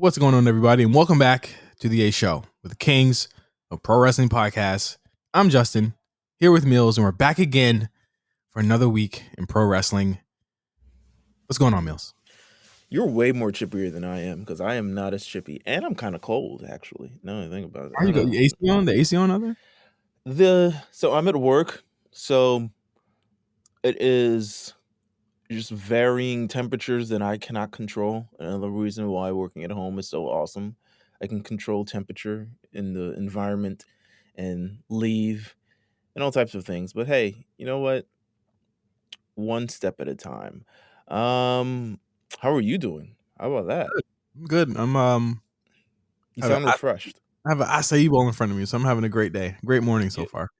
What's going on, everybody, and welcome back to the A Show with the Kings of Pro Wrestling Podcast. I'm Justin, here with Meelz, and we're back again for another week in pro wrestling. What's going on, Meelz? You're way more chippier than I am because I am not as chippy, and I'm kind of cold actually. Now that I think about it, Are you got the AC on? The AC on out there? So I'm at work, so it is just varying temperatures that I cannot control. Another reason why working at home is so awesome. I can control temperature in the environment and leave and all types of things. But hey, you know what? One step at a time. How are you doing? How about that? I'm good. You sound refreshed. I have an acai bowl in front of me, so I'm having a great day. Great morning so far.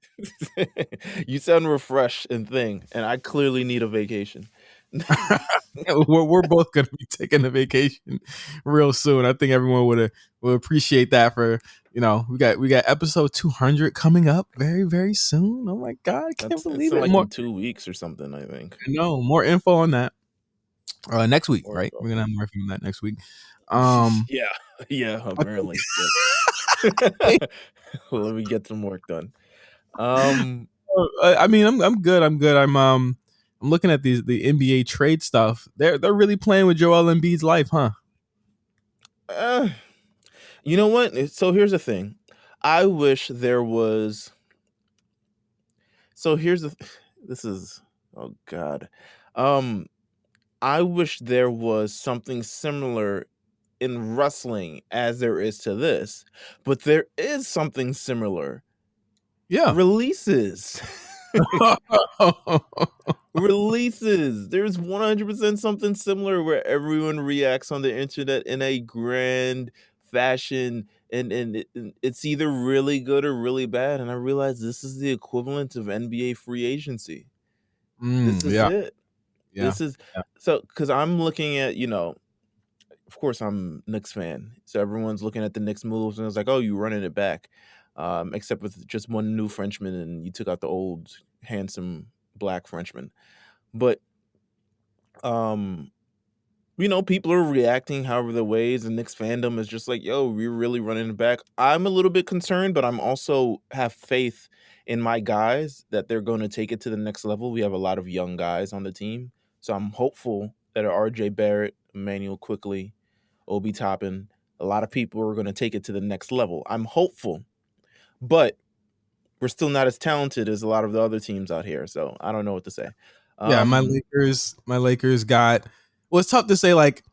You sound refreshed and I clearly need a vacation. We're both going to be taking a vacation real soon. I think everyone would appreciate that. For we got episode 200 coming up very, very soon. Oh my god, I can't believe it! Like in 2 weeks or something, I think. No, more info on that next week, right? We're gonna have more info on that next week. Yeah, apparently. Well, let me get some work done. I mean, I'm good. I'm looking at the NBA trade stuff. They're really playing with Joel Embiid's life, huh? You know what? So here's the thing. I wish there was. So here's this is oh god. I wish there was something similar in wrestling as there is to this, but there is something similar. Yeah. Releases. Releases. There's 100% something similar where everyone reacts on the internet in a grand fashion, and it's either really good or really bad. And I realize this is the equivalent of NBA free agency. This is it. Yeah. This is so because I'm looking at, of course I'm a Knicks fan. So everyone's looking at the Knicks moves and it's like, oh, you're running it back. Except with just one new Frenchman, and you took out the old handsome black Frenchman. But people are reacting however their ways, and Knicks fandom is just like, yo, we're really running it back. I'm a little bit concerned, but I'm also have faith in my guys that they're going to take it to the next level. We have a lot of young guys on the team. So I'm hopeful that RJ Barrett, Emmanuel Quickly, Obi Toppin, a lot of people are going to take it to the next level. I'm hopeful, but we're still not as talented as a lot of the other teams out here. So I don't know what to say. My Lakers got. Well, it's tough to say. Like,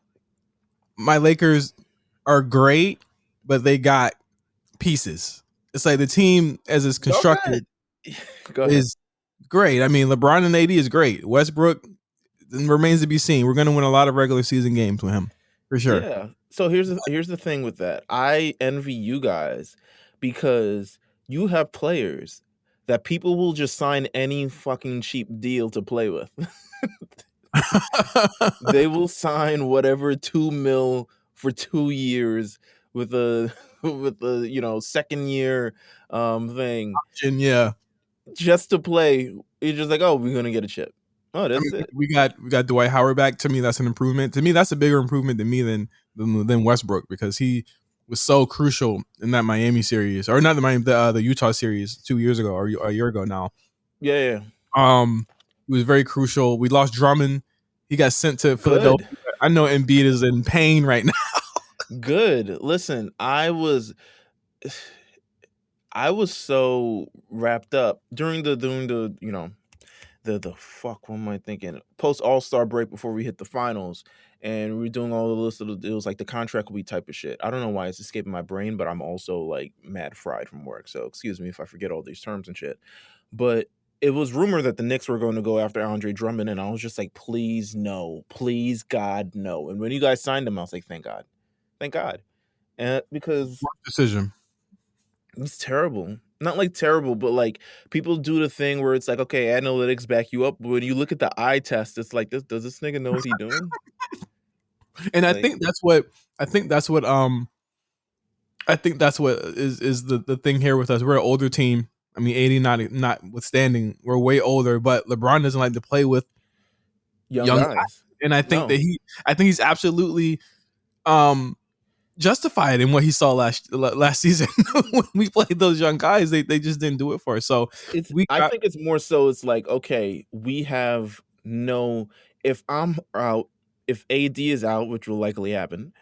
my Lakers are great, but they got pieces. It's like the team as it's constructed is great. I mean, LeBron and AD is great. Westbrook remains to be seen. We're going to win a lot of regular season games with him, for sure. Yeah. So here's the thing with that. I envy you guys because you have players that people will just sign any fucking cheap deal to play with. They will sign whatever $2 million for 2 years with a second year thing. Option, yeah. Just to play. It's just like, oh, we're gonna get a chip. Oh, that's it. We got Dwight Howard back. To me, that's an improvement. To me, that's a bigger improvement than Westbrook, because he was so crucial in that Miami series, or not the Utah series 2 years ago, or a year ago now. Yeah. He was very crucial. We lost Drummond. He got sent to Philadelphia. I know Embiid is in pain right now. Good. Listen, I was so wrapped up during the fuck, what am I thinking? Post All-Star break before we hit the finals, and we were doing all the list of the deals, like the contract week type of shit. I don't know why it's escaping my brain, but I'm also like mad fried from work. So excuse me if I forget all these terms and shit. But it was rumored that the Knicks were going to go after Andre Drummond, and I was just like, please no, please God no. And when you guys signed him, I was like, thank God, and because decision. It's terrible. Not like terrible, but like people do the thing where it's like, okay, analytics back you up. But when you look at the eye test, it's like, does this nigga know what he's doing? And like, I think that's what is the thing here with us. We're an older team. I mean, AD notwithstanding, we're way older, but LeBron doesn't like to play with young guys. And I think that he's absolutely justify it in what he saw last season. When we played those young guys, they just didn't do it for us. So I think it's more so it's like, okay, we have no, if I'm out, if AD is out, which will likely happen,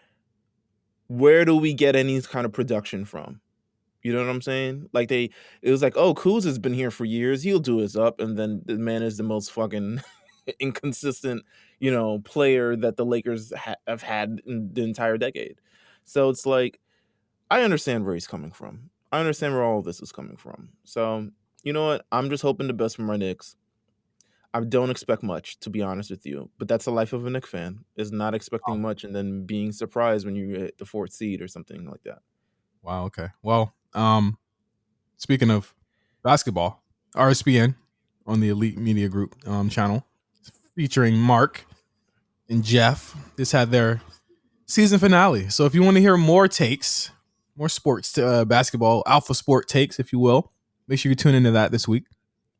where do we get any kind of production from? You know what I'm saying? Like it was like, oh, Kuz has been here for years. He'll do his up. And then the man is the most fucking inconsistent, player that the Lakers have had in the entire decade. So it's like, I understand where he's coming from. I understand where all of this is coming from. So, you know what? I'm just hoping the best for my Knicks. I don't expect much, to be honest with you. But that's the life of a Knicks fan, is not expecting much and then being surprised when you hit the 4th seed or something like that. Wow. Okay. Well, speaking of basketball, RSPN on the Elite Media Group channel, featuring Mark and Jeff, just had their season finale. So if you want to hear more takes, more sports basketball, alpha sport takes, if you will, make sure you tune into that this week.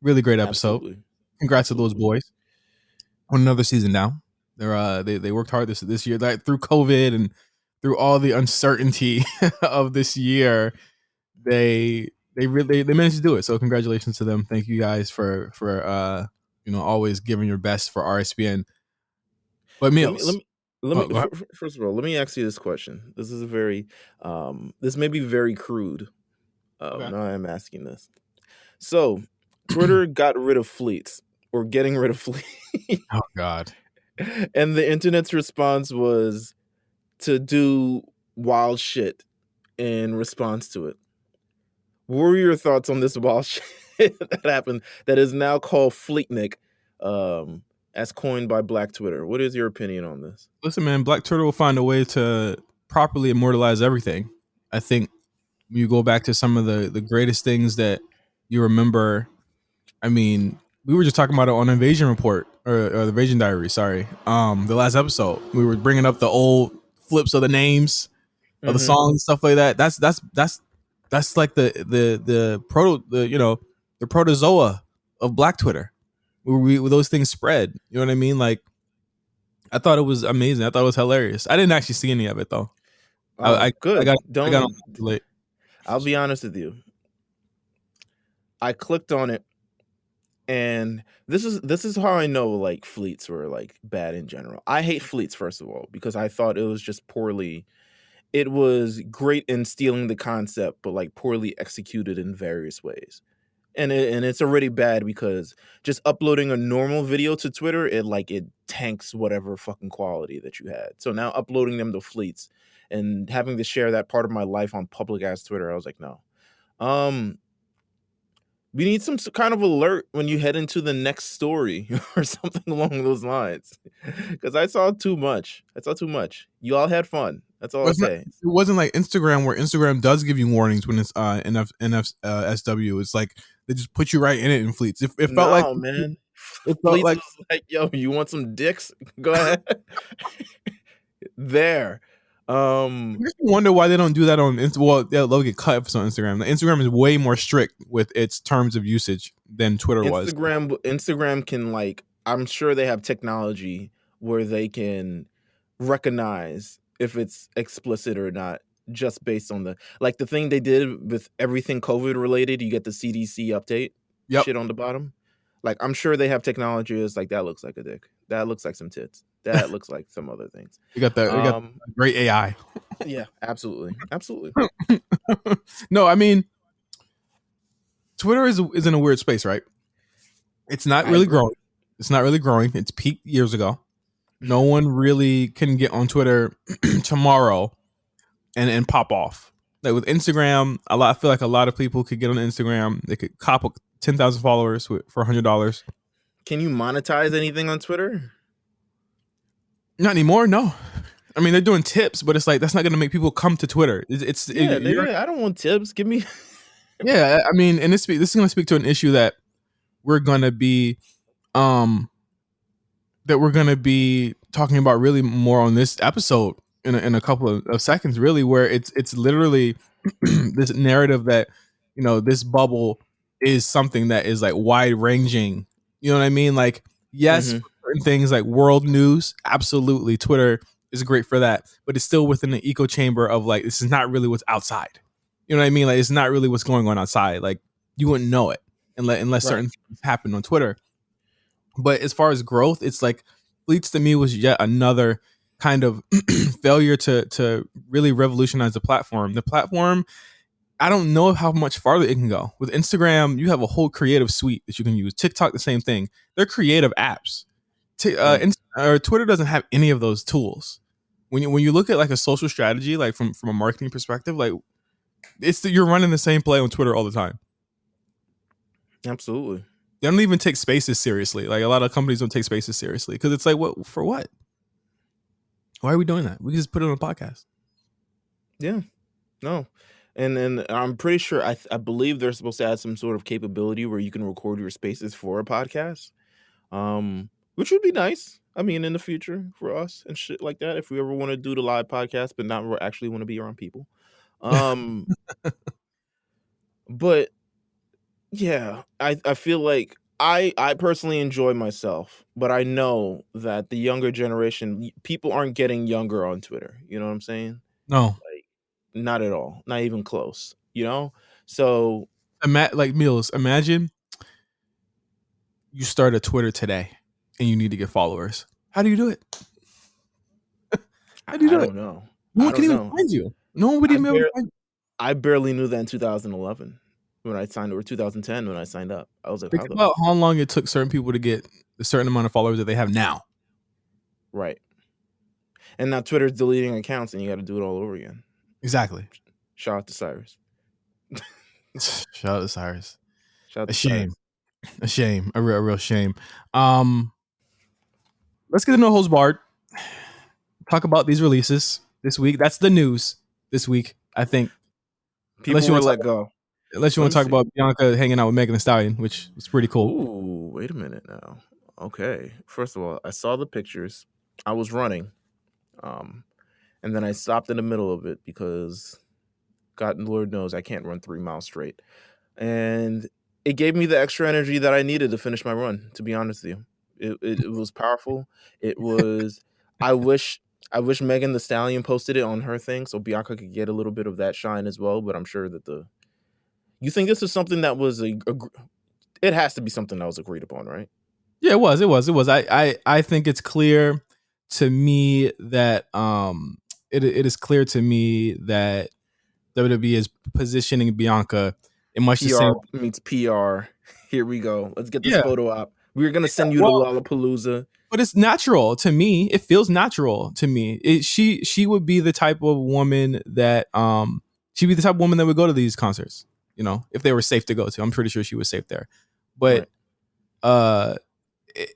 Really great episode. Absolutely. Congrats to those boys on another season now. They worked hard this year, like through COVID and through all the uncertainty of this year. They managed to do it. So congratulations to them. Thank you guys for always giving your best for RSPN. But Meelz, first of all, let me ask you this question. This is a very this may be very crude. Okay. Now I'm asking this. So Twitter got rid of fleets, or getting rid of fleets. Oh God. And the internet's response was to do wild shit in response to it. What were your thoughts on this wild shit that happened that is now called Fleetnik, as coined by Black Twitter? What is your opinion on this? Listen, man, Black Twitter will find a way to properly immortalize everything. I think when you go back to some of the greatest things that you remember, I mean, we were just talking about it on Invasion Report or the Invasion Diary. Sorry, the last episode we were bringing up the old flips of the names of the songs and stuff like that. That's like the protozoa of Black Twitter, where those things spread. You know what I mean? Like, I thought it was amazing. I thought it was hilarious. I didn't actually see any of it though. Good. I got on late. I'll be honest with you. I clicked on it, and this is how I know like fleets were like bad in general. I hate fleets, first of all, because I thought it was just poorly. It was great in stealing the concept, but like poorly executed in various ways. And it's already bad because just uploading a normal video to Twitter, it tanks whatever fucking quality that you had. So now uploading them to fleets and having to share that part of my life on public ass Twitter, I was like, no. We need some kind of alert when you head into the next story or something along those lines. Because I saw too much. You all had fun. That's all I'll say. It wasn't like Instagram, where Instagram does give you warnings when it's NFSW. It's like they just put you right in it in fleets. It felt like, man. It felt like, yo, you want some dicks? Go ahead. There. I wonder why they don't do that on Instagram. Well, they'll get cut if it's on Instagram. Instagram is way more strict with its terms of usage than Twitter was. Instagram can, like, I'm sure they have technology where they can recognize if it's explicit or not, just based on the thing they did with everything COVID related. You get the CDC update shit on the bottom. Like, I'm sure they have technology that's like, that looks like a dick. That looks like some tits. That looks like some other things. We got great AI. Yeah, absolutely. No, I mean, Twitter is in a weird space, right? It's not really growing. It's peaked years ago. No one really can get on Twitter tomorrow and pop off. Like with Instagram, I feel like a lot of people could get on Instagram. They could cop 10,000 followers for $100. Can you monetize anything on Twitter? Not anymore. No. I mean, they're doing tips, but it's like that's not going to make people come to Twitter. I don't want tips. Give me. Yeah, I mean, and this is going to speak to an issue that we're going to be talking about really more on this episode in a couple of seconds, really, where it's literally this narrative that, this bubble is something that is like wide ranging. You know what I mean? Like, yes, for certain things like world news, absolutely, Twitter is great for that, but it's still within the echo chamber of like, this is not really what's outside. You know what I mean? Like, it's not really what's going on outside. Like, you wouldn't know it unless certain things happen on Twitter. But as far as growth, it's like Fleets to me was yet another kind of failure to really revolutionize the platform. The platform, I don't know how much farther it can go. With Instagram, you have a whole creative suite that you can use. TikTok, the same thing. They're creative apps. Twitter doesn't have any of those tools. When you look at like a social strategy, like from a marketing perspective, like you're running the same play on Twitter all the time. Absolutely. They don't even take spaces seriously. Like a lot of companies don't take spaces seriously because it's like, what for what? Why are we doing that? We just put it on a podcast. Yeah. No. And I'm pretty sure I believe they're supposed to add some sort of capability where you can record your spaces for a podcast. Which would be nice. I mean, in the future for us and shit like that, if we ever want to do the live podcast, but not actually want to be around people. But yeah, I feel like I personally enjoy myself, but I know that the younger generation, people aren't getting younger on Twitter. You know what I'm saying? No, like not at all, not even close. You know, so like Meelz, imagine you start a Twitter today and you need to get followers. How do you do it? How do you do it? I don't know. No one can even find you. No one would even find you. I barely knew that in 2011 when I signed, or 2010 when I signed up. I was like, think about how long it took certain people to get a certain amount of followers that they have now. Right. And now Twitter's deleting accounts and you got to do it all over again. Exactly. Shout out to Cyrus. Shout out to Cyrus. Shout out to Cyrus. A shame. A real shame. Let's get into Holds Barred. Talk about these releases this week. That's the news this week, I think. People were let go. Unless you want to talk about Bianca hanging out with Megan Thee Stallion, which was pretty cool. Ooh, wait a minute now. Okay. First of all, I saw the pictures. I was running. And then I stopped in the middle of it because God and Lord knows I can't run 3 miles straight. And it gave me the extra energy that I needed to finish my run, to be honest with you. It was powerful. It was I wish Megan Thee Stallion posted it on her thing so Bianca could get a little bit of that shine as well, but I'm sure that you think this is something that was it has to be something that was agreed upon, right? Yeah, it was. I think it's clear to me that it is clear to me that WWE is positioning Bianca in much PR the same meets PR. Here we go. Let's get this photo up. We're gonna send you to Lollapalooza. But it's natural to me. It feels natural to me. She would be the type of woman that she'd be the type of woman that would go to these concerts. You know, if they were safe to go to. I'm pretty sure she was safe there. But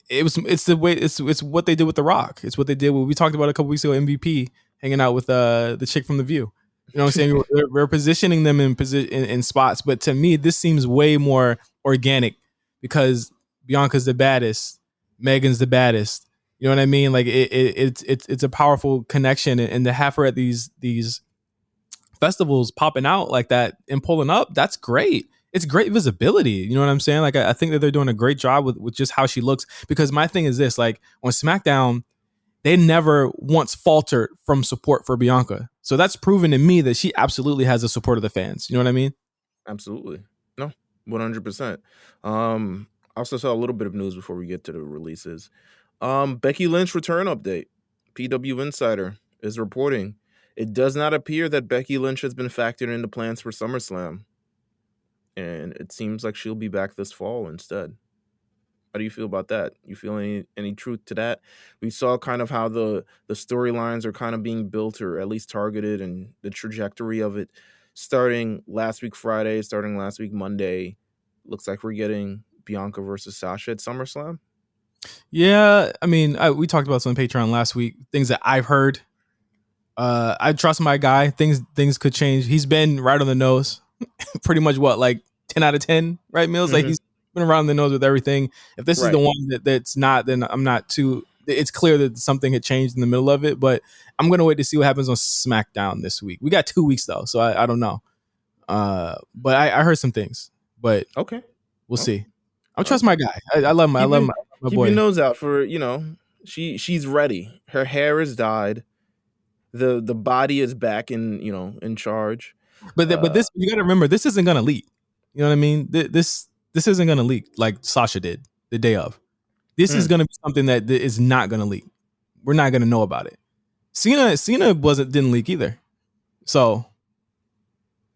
it's what they did with The Rock. It's what they did. We talked about a couple weeks ago. MVP hanging out with the chick from The View. You know what I'm saying? We're positioning them in spots, but to me, this seems way more organic because Bianca's the baddest, Megan's the baddest. You know what I mean? Like it's a powerful connection, and to have her at these festivals popping out like that and pulling up, that's great. It's great visibility. You know what I'm saying? Like I think that they're doing a great job with just how she looks. Because my thing is this: like on SmackDown, they never once faltered from support for Bianca. So that's proven to me that she absolutely has the support of the fans. You know what I mean? Absolutely. No, 100%. I also saw a little bit of news before we get to the releases. Becky Lynch return update. PW Insider is reporting it does not appear that Becky Lynch has been factored into plans for SummerSlam. And it seems like she'll be back this fall instead. How do you feel about that? You feel any truth to that? We saw kind of how the storylines are kind of being built or at least targeted, and the trajectory of it starting last week Friday, starting last week Monday. Looks like we're getting Bianca versus Sasha at SummerSlam. Yeah, I mean, we talked about some on Patreon last week. Things that I've heard. I trust my guy. Things could change. He's been right on the nose. Pretty much what, like 10 out of 10, right, Meelz? Mm-hmm. Like he's been around the nose with everything. If this is the one that's not, then I'm not too. It's clear that something had changed in the middle of it, but I'm gonna wait to see what happens on SmackDown this week. We got 2 weeks though, so I don't know. But I heard some things. But okay, we'll see. I trust my guy. I love my boy. Keep your nose out for she's ready. Her hair is dyed. the body is back in charge. But this, you got to remember, this isn't gonna leak. You know what I mean? This isn't gonna leak like Sasha did the day of. This is gonna be something that is not gonna leak. We're not gonna know about it. Cena didn't leak either. So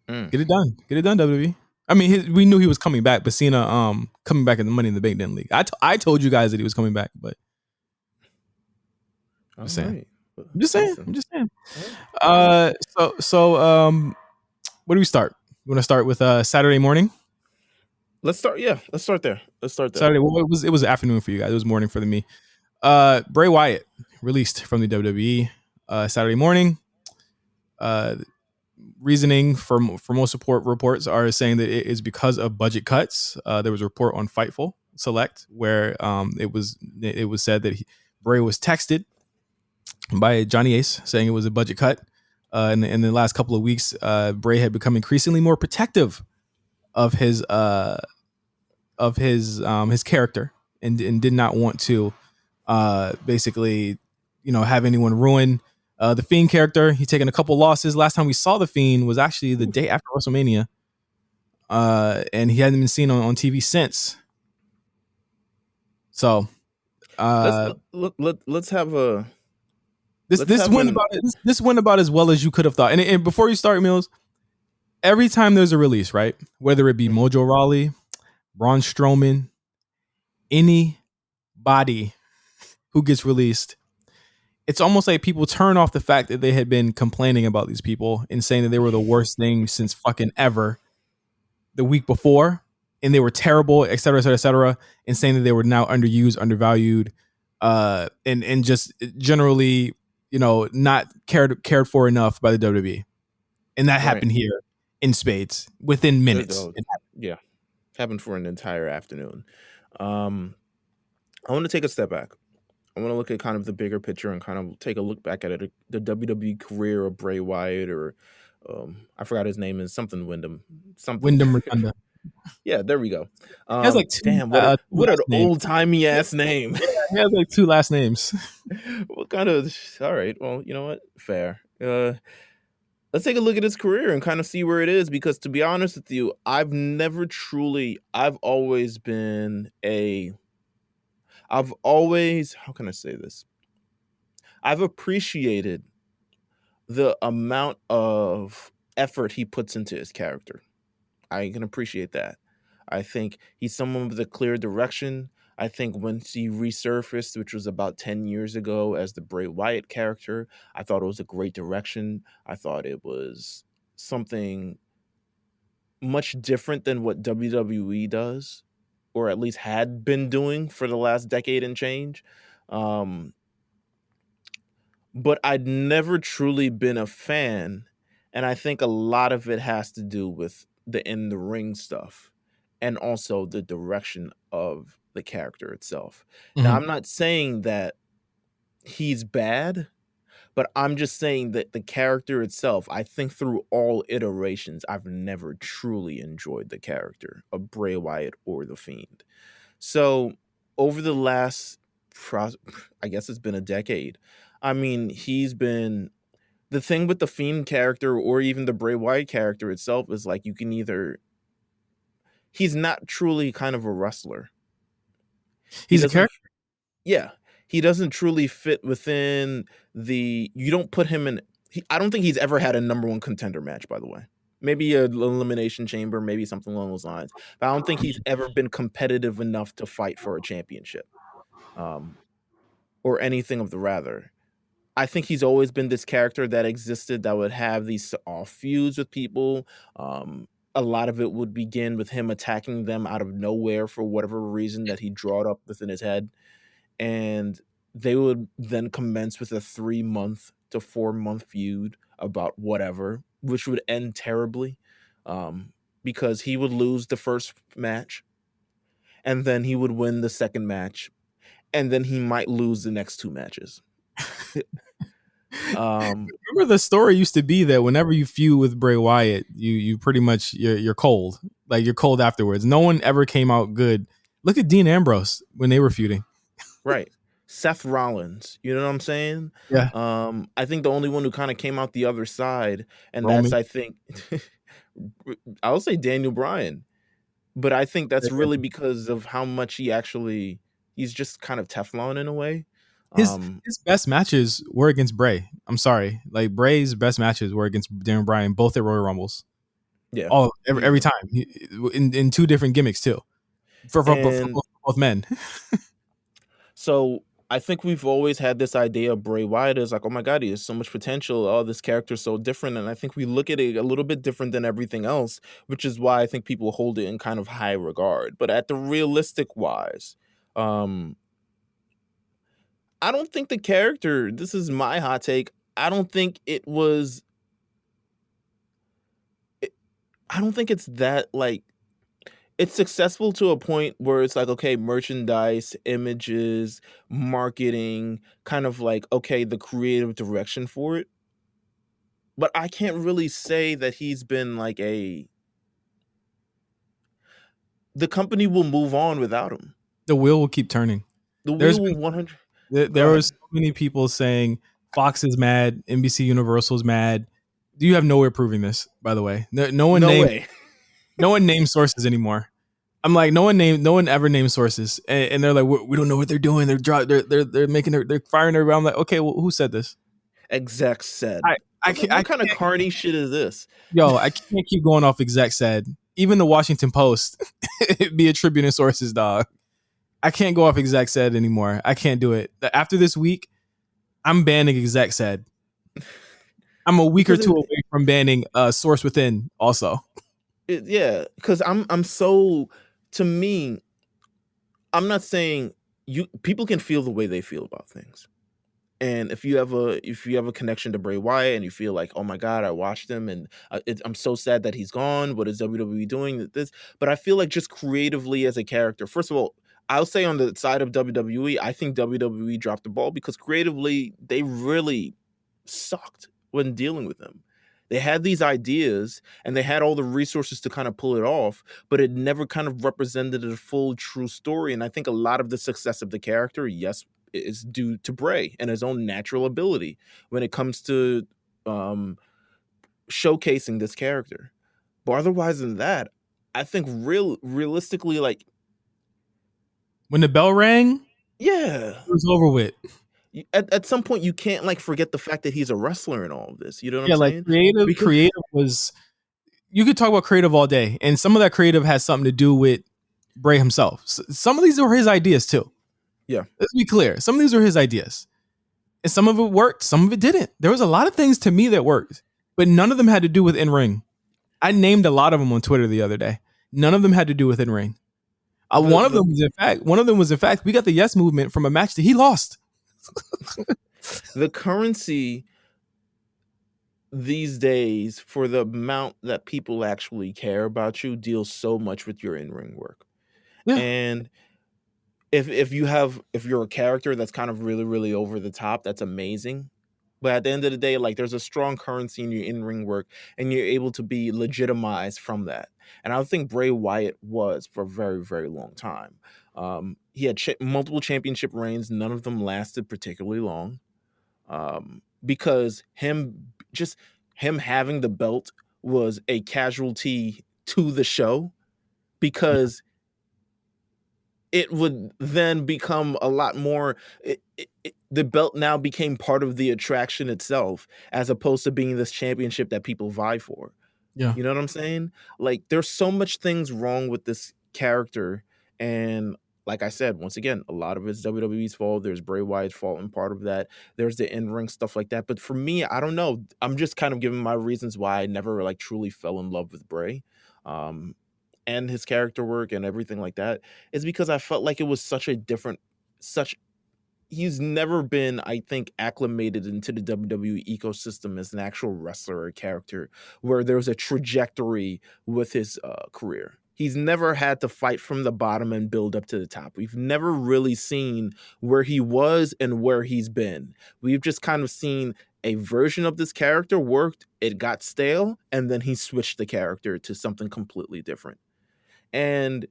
get it done, WWE. I mean, we knew he was coming back, but Cena coming back in the Money in the Bank didn't leak. I told you guys that he was coming back, but I'm just saying. Where do we start? You want to start with Saturday morning? Let's start there. Saturday. Well, it was afternoon for you guys. It was morning for me. Bray Wyatt released from the WWE Saturday morning. Reasoning for most support reports are saying that it is because of budget cuts. There was a report on Fightful Select where it was said that Bray was texted by Johnny Ace saying it was a budget cut. In the last couple of weeks, Bray had become increasingly more protective of his character and did not want to basically have anyone ruin the Fiend character. He's taken a couple losses. Last time we saw the Fiend was actually the day after WrestleMania, and he hadn't been seen on TV since. So let's have a this went about as well as you could have thought. And before you start, Meelz, every time there's a release, right, whether it be Mojo Rawley, Braun Strowman, anybody who gets released, it's almost like people turn off the fact that they had been complaining about these people and saying that they were the worst thing since fucking ever the week before, and they were terrible, et cetera, et cetera, et cetera, and saying that they were now underused, undervalued, and just generally, not cared for enough by the WWE. And that happened here in spades within minutes. Yeah. Happened for an entire afternoon. I want to take a step back. I want to look at kind of the bigger picture and kind of take a look back at it. The WWE career of Bray Wyatt, or I forgot his name is something Wyndham. Wyndham Rotunda. Yeah, there we go. He has like two, what an old timey ass name. Yeah, he has like two last names. What kind of? All right. Well, you know what? Fair. Let's take a look at his career and kind of see where it is, because to be honest with you, I've always, how can I say this? I've appreciated the amount of effort he puts into his character. I can appreciate that. I think he's someone with a clear direction. I think once he resurfaced, which was about 10 years ago, as the Bray Wyatt character, I thought it was a great direction. I thought it was something much different than what WWE does, or at least had been doing for the last decade and change. But I'd never truly been a fan, and I think a lot of it has to do with the in-the-ring stuff and also the direction of the character itself. Mm-hmm. Now, I'm not saying that he's bad, but I'm just saying that the character itself, I think through all iterations, I've never truly enjoyed the character of Bray Wyatt or The Fiend. So over the last, I guess it's been a decade, I mean, he's been... The thing with the Fiend character or even the Bray Wyatt character itself is like you can either... He's not truly kind of a wrestler. He's a character? Yeah. He doesn't truly fit within the... You don't put him in... I don't think he's ever had a number one contender match, by the way. Maybe an elimination chamber, maybe something along those lines. But I don't think he's ever been competitive enough to fight for a championship. Or anything of the rather. I think he's always been this character that existed that would have these off feuds with people. A lot of it would begin with him attacking them out of nowhere for whatever reason that he drawed up within his head. And they would then commence with a 3-month to 4-month feud about whatever, which would end terribly because he would lose the first match and then he would win the second match and then he might lose the next 2 matches. Remember, the story used to be that whenever you feud with Bray Wyatt, you pretty much you're cold. Like, you're cold afterwards. No one ever came out good. Look at Dean Ambrose when they were feuding. Right. Seth Rollins. You know what I'm saying? Yeah, I think the only one who kind of came out the other side, and that's, Roman. I think, I'll say Daniel Bryan. But I think that's really because of how much he's just kind of Teflon in a way. His best matches were against Bray. I'm sorry, like Bray's best matches were against Daniel Bryan, both at Royal Rumbles. Yeah. All every time in two different gimmicks too, for And both men. so I think we've always had this idea of Bray Wyatt as like, oh my God, he has so much potential. Oh, this character's so different. And I think we look at it a little bit different than everything else, which is why I think people hold it in kind of high regard. But at the realistic wise, I don't think the character, this is my hot take, I don't think it's that, like, it's successful to a point where it's like, okay, merchandise, images, marketing, kind of like, okay, the creative direction for it. But I can't really say that he's been like the company will move on without him. The wheel will keep turning. The There's wheel will been 100. there were so many people saying Fox is mad, NBC Universal is mad. You have no way of proving this, by the way. No one names sources anymore. I'm like, no one ever names sources, and they're like, we don't know what they're doing. They're making they're firing everybody. I'm like, okay, well, who said this? Exec said. What kind of carny shit is this? Yo, I can't keep going off exec said. Even the Washington Post be attributing sources, dog. I can't go off exec said anymore. I can't do it. After this week, I'm banning exec said. I'm a week or two away from banning source within also. Yeah, because I'm so, to me, I'm not saying people can feel the way they feel about things. And if you have a connection to Bray Wyatt and you feel like, oh my God, I watched him and I'm so sad that he's gone. What is WWE doing? But I feel like just creatively as a character, first of all, I'll say on the side of WWE, I think WWE dropped the ball because creatively they really sucked when dealing with him. They had these ideas and they had all the resources to kind of pull it off, but it never kind of represented a full true story. And I think a lot of the success of the character, yes, is due to Bray and his own natural ability when it comes to showcasing this character. But otherwise than that, I think realistically, like, when the bell rang, yeah, it was over with. At some point you can't like forget the fact that he's a wrestler in all of this. You know what I'm saying? Like creative was, you could talk about creative all day, and some of that creative has something to do with Bray himself. Some of these were his ideas too. Yeah, let's be clear. Some of these were his ideas, and some of it worked, some of it didn't. There was a lot of things to me that worked, but none of them had to do with in ring. I named a lot of them on Twitter the other day. None of them had to do with in ring. One of them was in fact we got the yes movement from a match that he lost. The currency these days for the amount that people actually care about you deals so much with your in-ring work. Yeah. And if you're a character that's kind of really, really over the top, that's amazing. But at the end of the day, like, there's a strong currency in your in-ring work and you're able to be legitimized from that. And I think Bray Wyatt was for a very, very long time. He had multiple championship reigns. None of them lasted particularly long. Because him having the belt was a casualty to the show, because it would then become a lot more. The belt now became part of the attraction itself, as opposed to being this championship that people vie for. Yeah, you know what I'm saying? Like, there's so much things wrong with this character, and like I said, once again, a lot of it's WWE's fault. There's Bray Wyatt's fault in part of that. There's the in-ring stuff like that. But for me, I don't know. I'm just kind of giving my reasons why I never like truly fell in love with Bray. And his character work and everything like that, is because I felt like it was he's never been, I think, acclimated into the WWE ecosystem as an actual wrestler or character where there's a trajectory with his career. He's never had to fight from the bottom and build up to the top. We've never really seen where he was and where he's been. We've just kind of seen a version of this character worked, it got stale, and then he switched the character to something completely different. And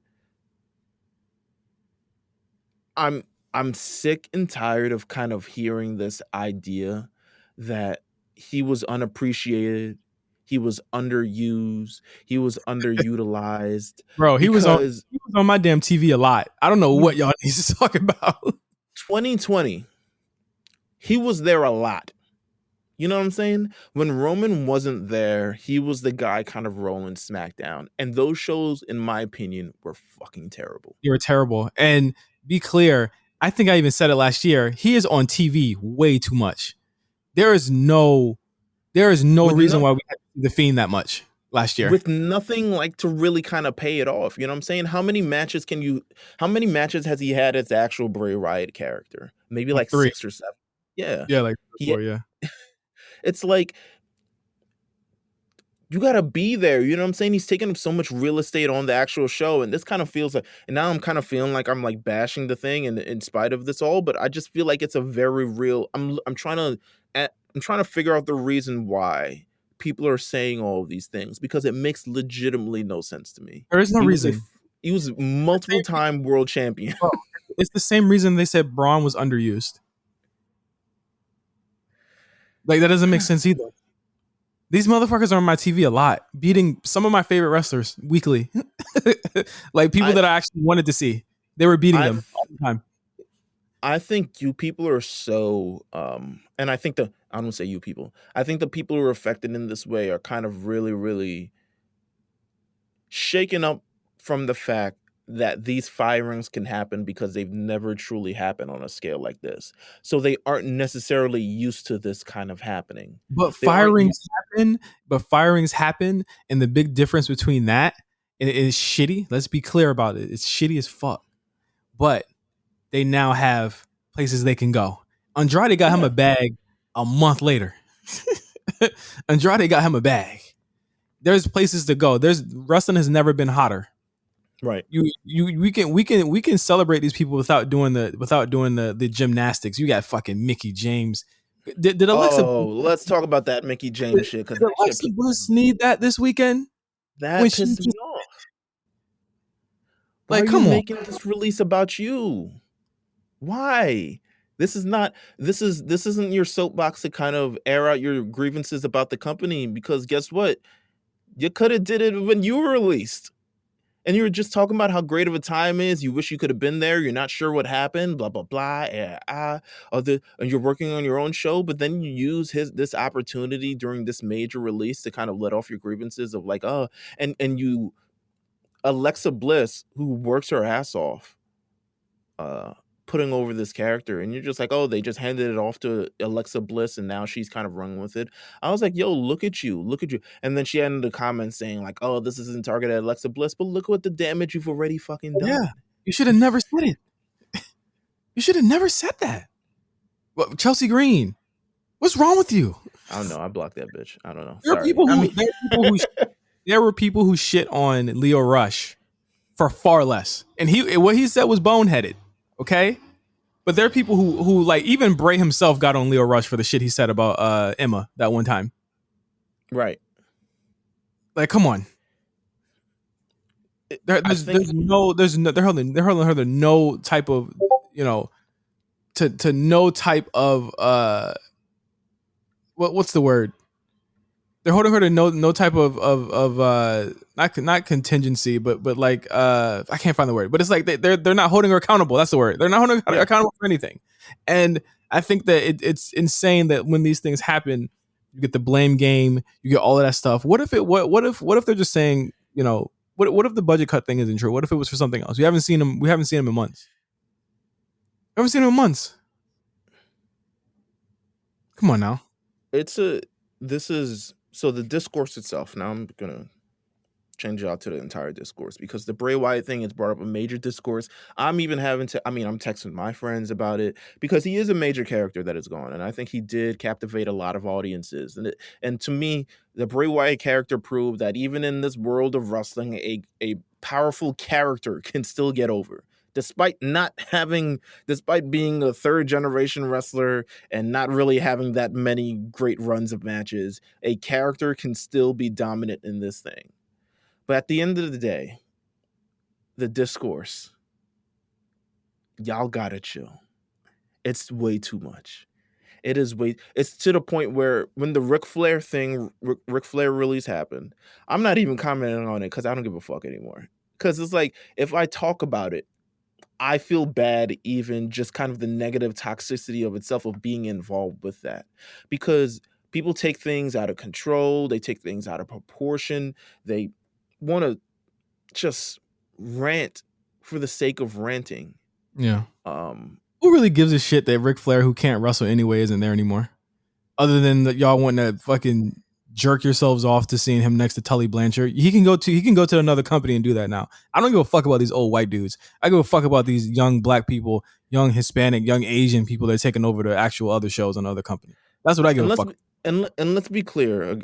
I'm sick and tired of kind of hearing this idea that he was unappreciated, he was underused, he was underutilized Bro, because he was on my damn TV a lot. I don't know what y'all need to talk about. 2020, he was there a lot. You know what I'm saying? When Roman wasn't there, he was the guy kind of rolling SmackDown. And those shows, in my opinion, were fucking terrible. You were terrible. And be clear, I think I even said it last year. He is on TV way too much. There is no reason why we had to see the Fiend that much last year. With nothing like to really kind of pay it off. You know what I'm saying? How many matches has he had as the actual Bray Wyatt character? Maybe like 3. 6 or 7. Yeah. Yeah, like 4, yeah. It's like you gotta be there. You know what I'm saying? He's taking up so much real estate on the actual show, and this kind of feels like. And now I'm kind of feeling like I'm like bashing the thing, in spite of this all, but I just feel like it's a very real. I'm trying to figure out the reason why people are saying all of these things because it makes legitimately no sense to me. There is no reason. He was multiple time world champion. Bro, it's the same reason they said Braun was underused. Like that doesn't make sense either. These motherfuckers are on my TV a lot, beating some of my favorite wrestlers weekly. Like people that I actually wanted to see. They were beating them all the time. I think you people are so and I think I don't say you people. I think the people who are affected in this way are kind of really, really shaken up from the fact that these firings can happen because they've never truly happened on a scale like this. So they aren't necessarily used to this kind of happening. But firings happen, and the big difference between that and it is shitty. Let's be clear about it. It's shitty as fuck. But they now have places they can go. Andrade got him a bag a month later. Andrade got him a bag. There's places to go. Wrestling has never been hotter. Right. We can celebrate these people without doing the gymnastics. You got fucking Mickey James. Did Alexa? Oh, let's talk about that Mickey James shit. Did Alexa Bliss need that this weekend? That pissed me off. Like, come on, making this release about you. Why? This isn't your soapbox to kind of air out your grievances about the company because guess what? You could have did it when you were released. And you were just talking about how great of a time is. You wish you could have been there. You're not sure what happened. Blah blah blah. And you're working on your own show, but then you use this opportunity during this major release to kind of let off your grievances of like, and you, Alexa Bliss, who works her ass off, putting over this character, and you're just like, oh, they just handed it off to Alexa Bliss and now she's kind of running with it. I was like, yo, look at you. And then she ended the comment saying like, oh, this isn't targeted at Alexa Bliss, but look what the damage you've already fucking done. Yeah, you should have never said it. You should have never said that. Well, Chelsea Green, what's wrong with you? I don't know. I blocked that bitch. I don't know. There were people who shit on Leo Rush for far less, and what he said was boneheaded. Okay, but there are people who like even Bray himself got on Leo Rush for the shit he said about Emma that one time. Right. Like, come on. They're holding her no type of, you know, to no type of what's the word? They're holding her to no type of not contingency, but like I can't find the word, but it's like they're not holding her accountable. That's the word. They're not holding her accountable for anything. And I think that it's insane that when these things happen, you get the blame game, you get all of that stuff. What if they're just saying, you know, what if the budget cut thing isn't true? What if it was for something else? We haven't seen him in months. We haven't seen him in months. Come on now. So the discourse itself, now I'm going to change it out to the entire discourse because the Bray Wyatt thing has brought up a major discourse. I'm texting my friends about it because he is a major character that is gone. And I think he did captivate a lot of audiences. And to me, the Bray Wyatt character proved that even in this world of wrestling, a powerful character can still get over. Despite being a third generation wrestler and not really having that many great runs of matches, a character can still be dominant in this thing. But at the end of the day, the discourse y'all gotta chill. It's way too much. It is way. It's to the point where when the Ric Flair thing, Ric Flair release happened, I'm not even commenting on it because I don't give a fuck anymore. Because it's like if I talk about it, I feel bad even just kind of the negative toxicity of itself of being involved with that. Because people take things out of control, they take things out of proportion, they want to just rant for the sake of ranting. Yeah. Who really gives a shit that Ric Flair, who can't wrestle anyway, isn't there anymore? Other than that, y'all wanting to fucking jerk yourselves off to seeing him next to Tully Blanchard. He can go to another company and do that now. I don't give a fuck about these old white dudes. I give a fuck about these young black people, young Hispanic, young Asian people that are taking over the actual other shows on other companies. That's what I give a fuck. And let's be clear,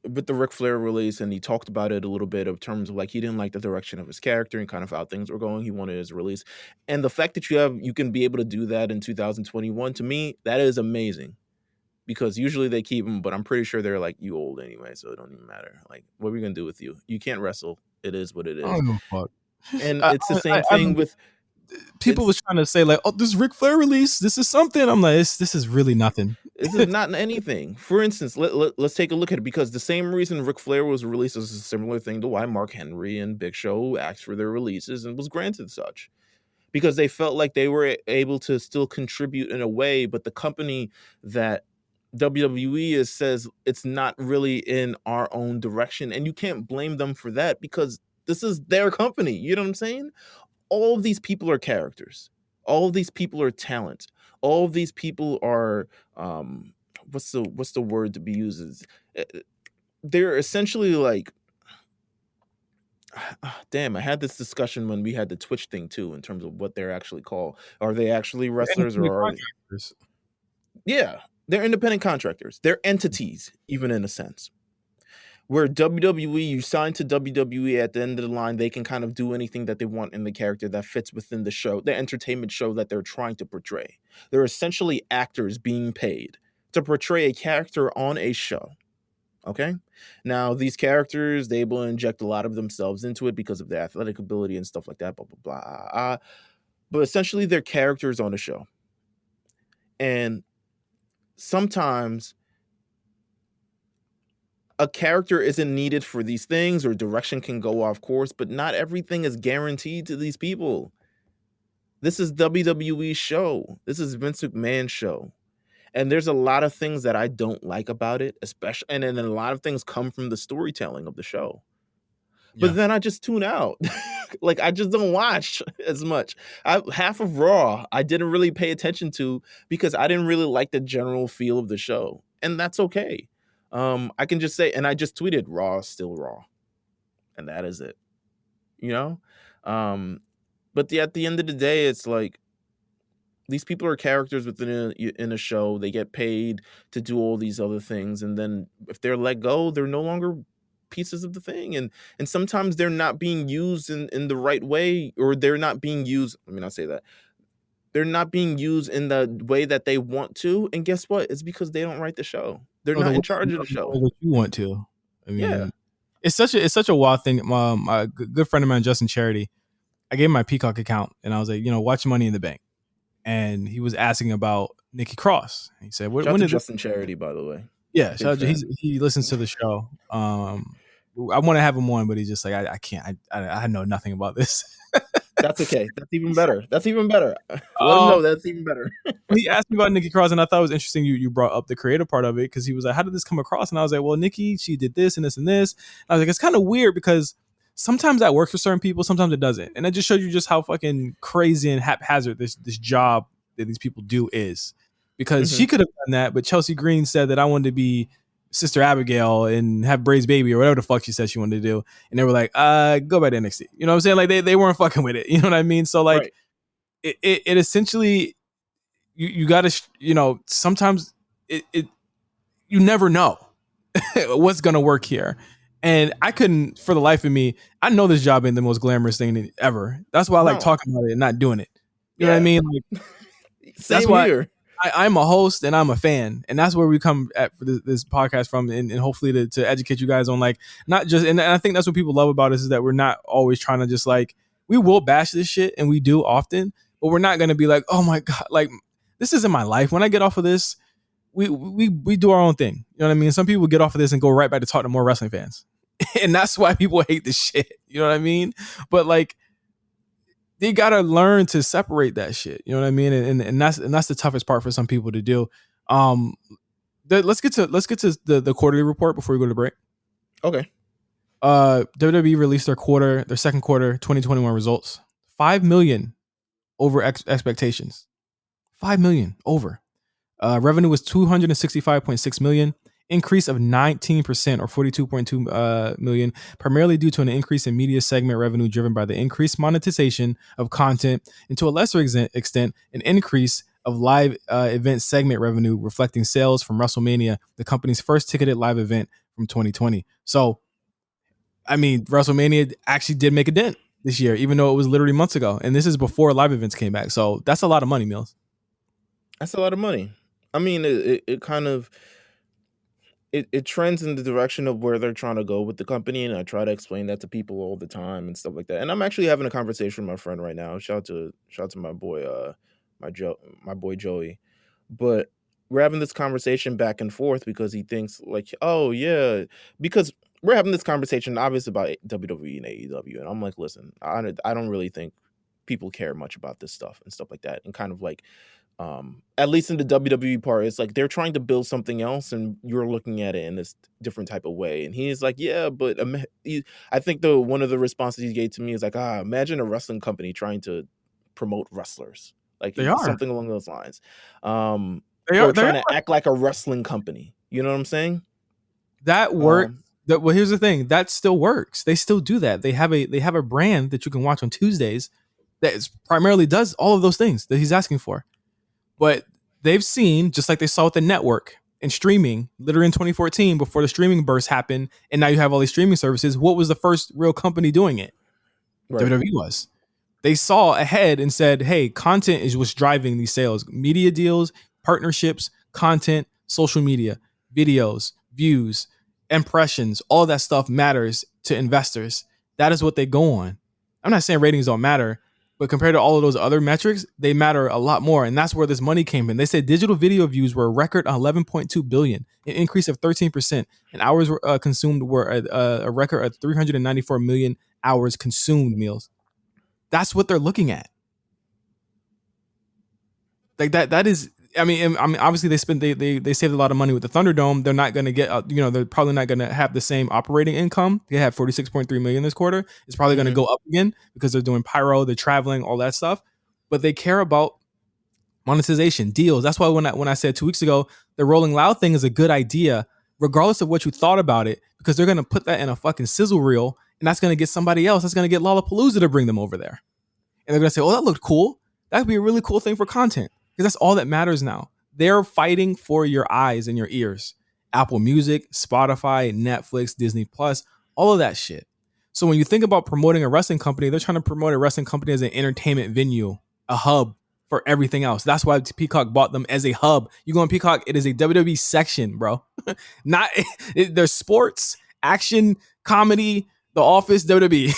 with the Ric Flair release, and he talked about it a little bit in terms of like he didn't like the direction of his character and kind of how things were going. He wanted his release, and the fact that you can be able to do that in 2021, to me, that is amazing. Because usually they keep them, but I'm pretty sure they're like, you old anyway, so it don't even matter. Like, what are we gonna do with you? You can't wrestle. It is what it is. I don't give a fuck. And it's the same thing with people was trying to say like, oh, this Ric Flair release, this is something. I'm like, this is really nothing. This is not anything. For instance, let's take a look at it, because the same reason Ric Flair was released is a similar thing to why Mark Henry and Big Show asked for their releases and was granted such. Because they felt like they were able to still contribute in a way, but the company that WWE says it's not really in our own direction, and you can't blame them for that because this is their company. You know what I'm saying? All of these people are characters. All of these people are talent. All of these people are what's the word to be used? They're essentially like, damn, I had this discussion when we had the Twitch thing too, in terms of what they're actually called. Are they actually wrestlers or are they? Yeah. They're independent contractors. They're entities, even in a sense. Where WWE, you sign to WWE, at the end of the line, they can kind of do anything that they want in the character that fits within the show, the entertainment show that they're trying to portray. They're essentially actors being paid to portray a character on a show. Okay? Now, these characters, they will inject a lot of themselves into it because of their athletic ability and stuff like that, blah, blah, blah. But essentially, they're characters on a show. And sometimes a character isn't needed for these things, or direction can go off course, but not everything is guaranteed to these people. This is WWE's show. This is Vince McMahon's show. And there's a lot of things that I don't like about it, especially, and then a lot of things come from the storytelling of the show. But then I just tune out. Like, I just don't watch as much. Half of Raw, I didn't really pay attention to because I didn't really like the general feel of the show. And that's okay. I can just say, and I just tweeted, Raw is still Raw. And that is it. You know? But at the end of the day, it's like, these people are characters within a show. They get paid to do all these other things. And then if they're let go, they're no longer pieces of the thing, and sometimes they're not being used in the right way, or they're not being used, let me not say that, they're not being used in the way that they want to, and guess what, it's because they don't write the show. They're not in charge of the show. What you want to. I mean, yeah. It's such a wild thing. My good friend of mine, Justin Charity, I gave him my Peacock account and I was like, watch Money in the Bank, and he was asking about Nikki Cross. He said, when did Justin Charity, by the way? Yeah, he listens to the show. I want to have him on, but he's just like, I can't. I know nothing about this. That's okay. That's even better. Let him know that's even better. He asked me about Nikki Cross, and I thought it was interesting you brought up the creative part of it, because he was like, how did this come across? And I was like, well, Nikki, she did this and this and this. And I was like, it's kind of weird because sometimes that works for certain people, sometimes it doesn't. And it just showed you just how fucking crazy and haphazard this job that these people do is. Because she could have done that, but Chelsea Green said that I wanted to be Sister Abigail and have Bray's baby or whatever the fuck she said she wanted to do. And they were like, go back to NXT. You know what I'm saying? Like they weren't fucking with it. You know what I mean? So like it essentially, you got to, sometimes it you never know what's going to work here. And I couldn't, for the life of me, I know this job ain't the most glamorous thing ever. That's why I like talking about it and not doing it. You know what I mean? Like, that's why here. I'm a host and I'm a fan, and that's where we come at for this podcast from, and hopefully to educate you guys on, like, not just, and I think that's what people love about us, is that we're not always trying to just, like, we will bash this shit, and we do often, but we're not going to be like, oh my God, like this isn't my life. When I get off of this, we do our own thing. You know what I mean? Some people get off of this and go right back to talk to more wrestling fans. And that's why people hate this shit. You know what I mean? But like, they gotta learn to separate that shit. You know what I mean? And that's the toughest part for some people to do. Let's get to the quarterly report before we go to break. Okay. WWE released their second quarter 2021 results. 5 million over expectations. 5 million over. Revenue was 265.6 million, increase of 19% or 42.2 million, primarily due to an increase in media segment revenue driven by the increased monetization of content, and to a lesser extent, an increase of live event segment revenue reflecting sales from WrestleMania, the company's first ticketed live event from 2020. So, I mean, WrestleMania actually did make a dent this year, even though it was literally months ago. And this is before live events came back. So that's a lot of money, Meelz. That's a lot of money. I mean, it kind of it trends in the direction of where they're trying to go with the company, and I try to explain that to people all the time and stuff like that. And I'm actually having a conversation with my friend right now. Shout out to my boy, my boy Joey. But we're having this conversation back and forth because he thinks like, oh yeah, because we're having this conversation obviously about WWE and AEW, and I'm like, listen, I don't really think people care much about this stuff and stuff like that, and kind of like. At least in the WWE part, it's like they're trying to build something else, and you're looking at it in this different type of way. And he's like, "Yeah, but I think one of the responses he gave to me is like, imagine a wrestling company trying to promote wrestlers, like They are. something along those lines. They Or are trying to act like a wrestling company. You know what I'm saying? That works. Well, here's the thing. That still works. They still do that. They have a brand that you can watch on Tuesdays that primarily does all of those things that he's asking for. But they've seen, just like they saw with the network and streaming, literally in 2014, before the streaming burst happened, and now you have all these streaming services. What was the first real company doing it? Right. WWE was. They saw ahead and said, hey, content is what's driving these sales. Media deals, partnerships, content, social media, videos, views, impressions, all that stuff matters to investors. That is what they go on. I'm not saying ratings don't matter, but compared to all of those other metrics, they matter a lot more. And that's where this money came in. They said digital video views were a record 11.2 billion, an increase of 13%. And hours consumed were a record of 394 million hours consumed, Meelz. That's what they're looking at. Like that is, I mean, obviously they saved a lot of money with the Thunderdome. They're not going to get, they're probably not going to have the same operating income. They have 46.3 million this quarter. It's probably going to go up again because they're doing pyro, they're traveling, all that stuff. But they care about monetization, deals. That's why when I said 2 weeks ago, the Rolling Loud thing is a good idea, regardless of what you thought about it, because they're going to put that in a fucking sizzle reel, and that's going to get somebody else. That's going to get Lollapalooza to bring them over there. And they're going to say, oh, that looked cool. That would be a really cool thing for content. Because that's all that matters now. They're fighting for your eyes and your ears. Apple Music, Spotify, Netflix, Disney Plus, all of that shit. So when you think about promoting a wrestling company, they're trying to promote a wrestling company as an entertainment venue, a hub for everything else. That's why Peacock bought them as a hub. You go on Peacock, it is a WWE section, bro. There's sports, action, comedy, The Office, WWE,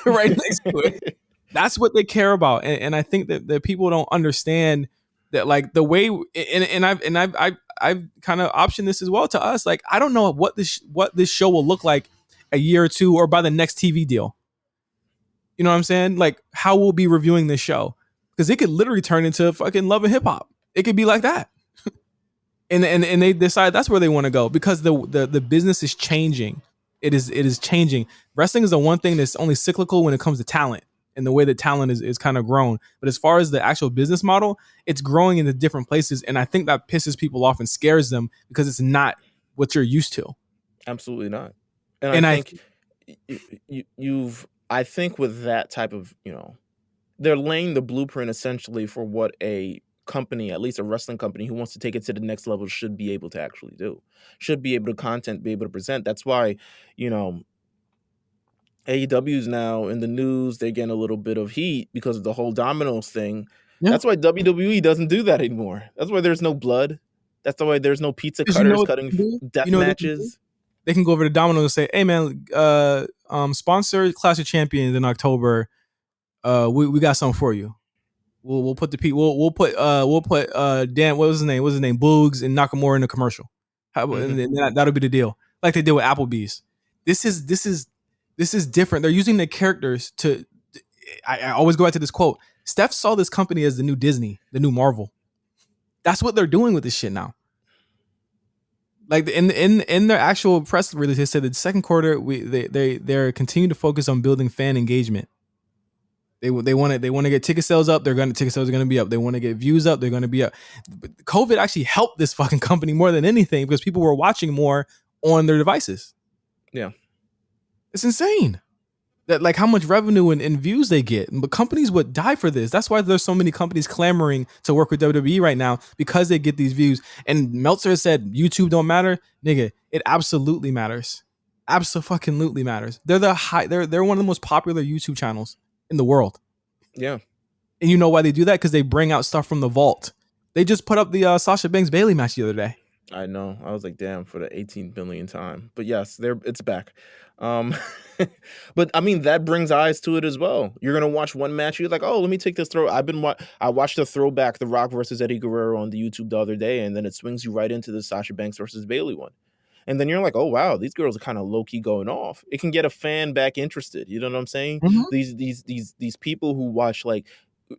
right next to it. That's what they care about. And I think that people don't understand that, like, the way, and I've kind of optioned this as well to us. Like, I don't know what this show will look like a year or two or by the next TV deal. You know what I'm saying? Like, how we'll be reviewing this show, because it could literally turn into fucking Love and Hip Hop. It could be like that. and they decide that's where they want to go, because the business is changing. It is changing. Wrestling is the one thing that's only cyclical when it comes to talent, and the way that talent is kind of grown. But as far as the actual business model, it's growing in the different places. And I think that pisses people off and scares them, because it's not what you're used to. Absolutely not. And I think I think with that type of, they're laying the blueprint essentially for what a company, at least a wrestling company who wants to take it to the next level, should be able to actually do, should be able to be able to present. That's why, AEW's now in the news. They're getting a little bit of heat because of the whole Domino's thing. Yeah. That's why WWE doesn't do that anymore. That's why there's no blood. That's why there's no pizza cutters cutting death matches. They can go over to Domino's and say, hey man, sponsor Clash of Champions in October. We got something for you. We'll put we'll put Dan, what was his name? Boogs and Nakamura in the commercial. And that'll be the deal. Like they did with Applebee's. This is different. They're using the characters to. I always go back to this quote. Steph saw this company as the new Disney, the new Marvel. That's what they're doing with this shit now. Like in their actual press release, they said that the second quarter they're continuing to focus on building fan engagement. They want to get ticket sales up. Ticket sales are going to be up. They want to get views up. They're going to be up. But COVID actually helped this fucking company more than anything because people were watching more on their devices. Yeah, it's insane. That like how much revenue and views they get, but companies would die for this. That's why there's so many companies clamoring to work with WWE right now because they get these views. And Meltzer said YouTube don't matter, nigga. It absolutely matters. Absolutely matters. They're they're one of the most popular YouTube channels in the world. Yeah, and you know why they do that? Because they bring out stuff from the vault. They just put up the Sasha Banks Bailey match the other day. I know. I was like, damn, for the 18 billion time. But yes, it's back. But I mean, that brings eyes to it as well. You're gonna watch one match, you're like, oh, let me take this throw. I watched the throwback, The Rock versus Eddie Guerrero on the YouTube the other day, and then it swings you right into the Sasha Banks versus Bailey one. And then you're like, oh wow, these girls are kind of low key going off. It can get a fan back interested. You know what I'm saying? Mm-hmm. These people who watch, like,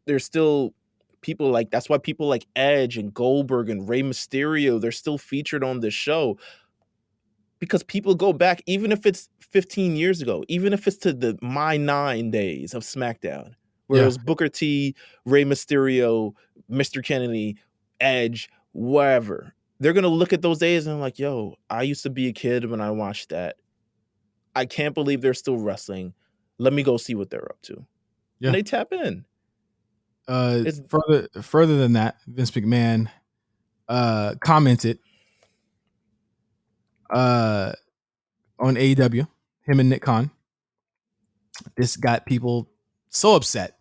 there's still people like, that's why people like Edge and Goldberg and Rey Mysterio, they're still featured on this show. Because people go back, even if it's 15 years ago, even if it's to the My 9 days of SmackDown, where it was Booker T, Rey Mysterio, Mr. Kennedy, Edge, wherever. They're going to look at those days and like, yo, I used to be a kid when I watched that. I can't believe they're still wrestling. Let me go see what they're up to. Yeah. And they tap in. Further than that, Vince McMahon commented on AEW, him and Nick Khan. This got people so upset.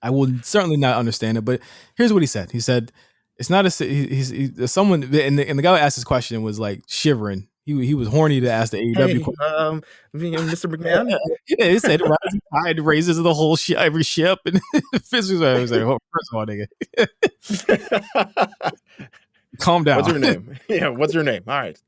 I will certainly not understand it, but here's what he said. He said, "It's not a." He's someone, and the guy who asked this question was like shivering. He was horny to ask the AEW question. Mr. McMahon. Yeah, he said, "Rising tide raises the whole ship, every ship." And Fizz was like, "Oh, first of all, nigga, calm down." What's your name? Yeah, what's your name? All right.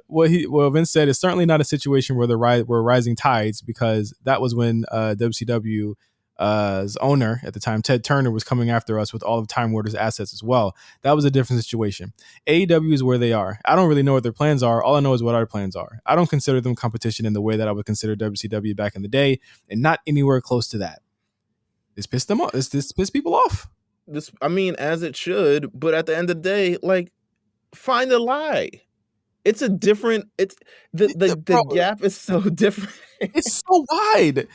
What Vince said is certainly not a situation where we're rising tides, because that was when WCW owner at the time, Ted Turner, was coming after us with all of Time Warner's assets as well. That was a different situation. AEW is where they are. I don't really know what their plans are. All I know is what our plans are. I don't consider them competition in the way that I would consider WCW back in the day, and not anywhere close to that. This pissed them off. This pissed people off. I mean, as it should, but at the end of the day, like, find a lie. It's a different. It's the gap is so different. It's so wide.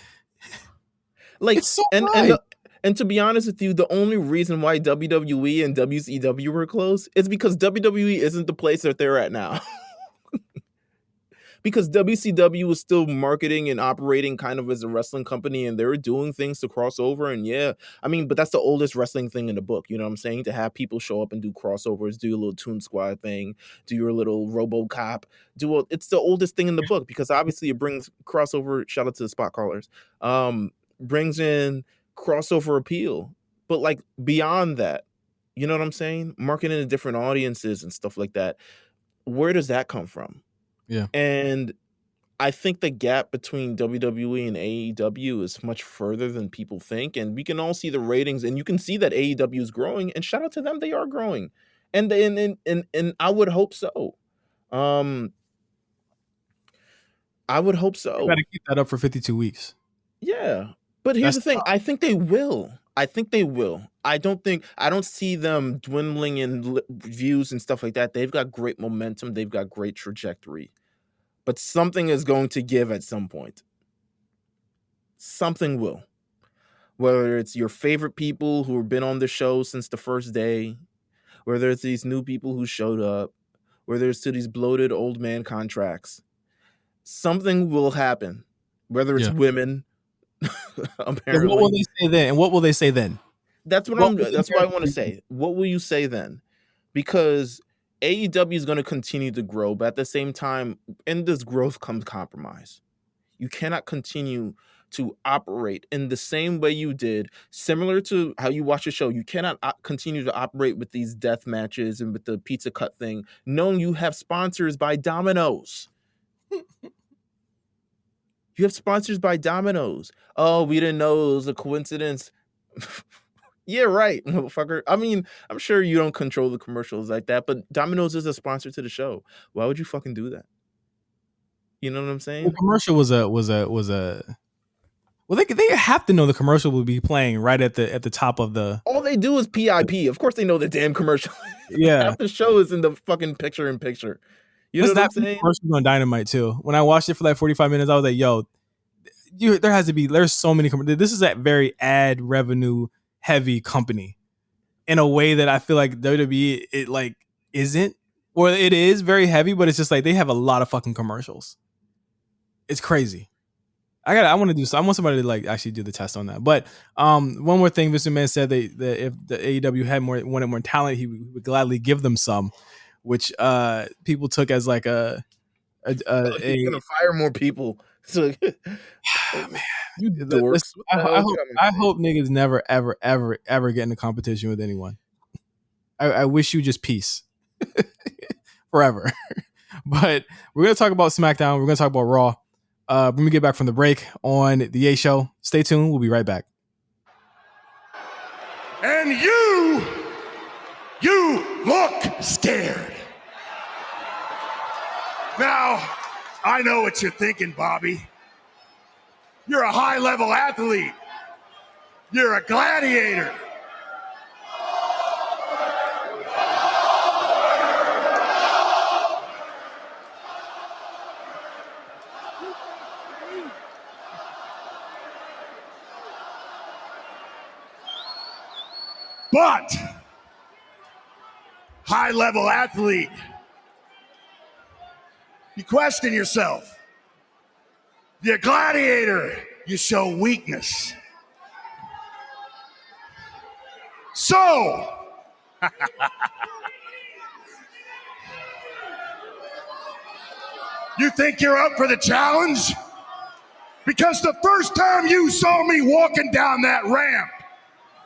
Like, it's so wide. And to be honest with you, the only reason why WWE and WCW were close is because WWE isn't the place that they're at now. Because WCW was still marketing and operating kind of as a wrestling company, and they were doing things to cross over. And yeah, I mean, but that's the oldest wrestling thing in the book. You know what I'm saying? To have people show up and do crossovers, do a little Toon Squad thing, do your little RoboCop, it's the oldest thing in the book, because obviously it brings crossover. Shout out to the spot callers. Brings in crossover appeal. But like beyond that, you know what I'm saying? Marketing to different audiences and stuff like that. Where does that come from? Yeah. And I think the gap between WWE and AEW is much further than people think. And we can all see the ratings, and you can see that AEW is growing, and shout out to them, they are growing. And I would hope so. I would hope so. You got to keep that up for 52 weeks. Yeah. But here's the thing. I think they will. I don't see them dwindling in views and stuff like that. They've got great momentum. They've got great trajectory. But something is going to give at some point. Something will. Whether it's your favorite people who have been on the show since the first day, whether it's these new people who showed up, whether it's to these bloated old man contracts, something will happen. Whether it's women, apparently. And what will they say then? And what will they say then? That's what I want to say. What will you say then? Because AEW is going to continue to grow, but at the same time, in this growth comes compromise. You cannot continue to operate in the same way you did, similar to how you watch a show. You cannot continue to operate with these death matches and with the pizza cut thing, knowing you have sponsors by Domino's. You have sponsors by Domino's. Oh, we didn't know it was a coincidence. Yeah, right, motherfucker. I mean, I'm sure you don't control the commercials like that, but Domino's is a sponsor to the show. Why would you fucking do that? You know what I'm saying? The commercial was a well, they have to know the commercial will be playing right at the top of the. All they do is PIP. Of course, they know the damn commercial. Yeah, half the show is in the fucking picture-in-picture. You know what I'm saying? Commercial on Dynamite too. When I watched it for like 45 minutes, I was like, "Yo, there's so many. This is a very ad revenue heavy company, in a way that I feel like WWE it like isn't, or it is very heavy, but it's just like they have a lot of fucking commercials. It's crazy." I want somebody to like actually do the test on that. But one more thing, Mr. Man said that if the AEW wanted more talent, he would gladly give them some, which people took as like he's gonna fire more people. So, man, you dorks. I hope niggas never ever get in a competition with anyone. I wish you just peace forever. But we're gonna talk about SmackDown. We're gonna talk about Raw. When we get back from the break on the A Show. Stay tuned. We'll be right back. And you look scared. Now, I know what you're thinking, Bobby. You're a high-level athlete. You're a gladiator. But, high-level athlete, you question yourself. You're a gladiator, you show weakness. So, you think you're up for the challenge? Because the first time you saw me walking down that ramp,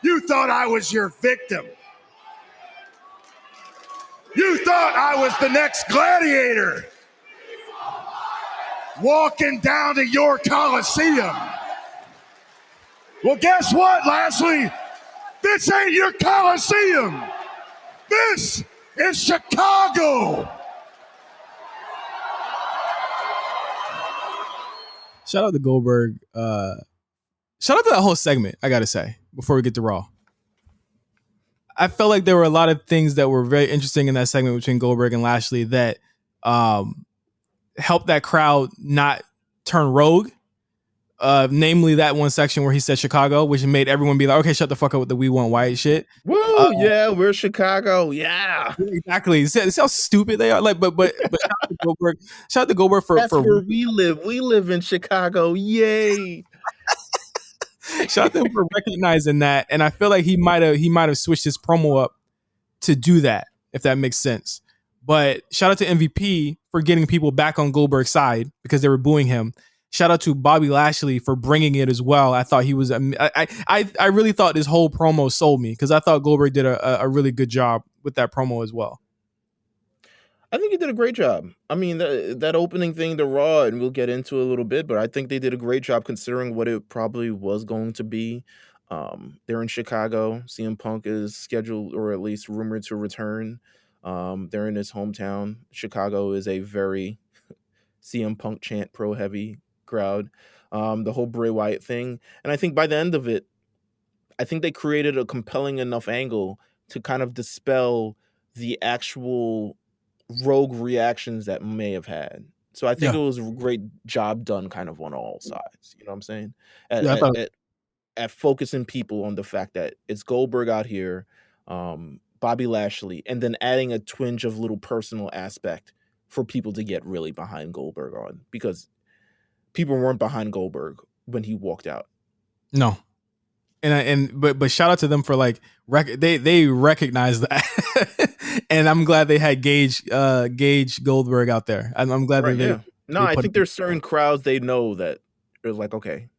you thought I was your victim. You thought I was the next gladiator walking down to your Coliseum. Well, guess what, Lashley? This ain't your Coliseum. This is Chicago. Shout out to Goldberg. Shout out to that whole segment, I gotta say, before we get to Raw. I felt like there were a lot of things that were very interesting in that segment between Goldberg and Lashley that helped that crowd not turn rogue. Namely that one section where he said Chicago, which made everyone be like, okay, shut the fuck up with the "we want Wyatt" shit. Woo, yeah, we're Chicago. Yeah. Exactly. See how stupid they are. Like, but shout out to Goldberg. Shout out to Goldberg for where we live. We live in Chicago. Yay. Shout out to him for recognizing that. And I feel like he might have switched his promo up to do that, if that makes sense. But shout out to MVP for getting people back on Goldberg's side because they were booing him. Shout out to Bobby Lashley for bringing it as well. I thought he was. I really thought this whole promo sold me because I thought Goldberg did a really good job with that promo as well. I think he did a great job. I mean, that opening thing to Raw, and we'll get into it a little bit, but I think they did a great job considering what it probably was going to be. They're in Chicago. CM Punk is scheduled, or at least rumored, to return. They're in his hometown. Chicago is a very CM Punk chant pro heavy crowd. The whole Bray Wyatt thing. And I think by the end of it, I think they created a compelling enough angle to kind of dispel the actual rogue reactions that may have had. So I think it was a great job done kind of on all sides. You know what I'm saying? At focusing people on the fact that it's Goldberg out here, Bobby Lashley, and then adding a twinge of little personal aspect for people to get really behind Goldberg on, because people weren't behind Goldberg when he walked out. No. But shout out to them for like they recognize that. And I'm glad they had Gage Goldberg out there. I'm glad No, I think there's certain crowds they know that they're like, okay,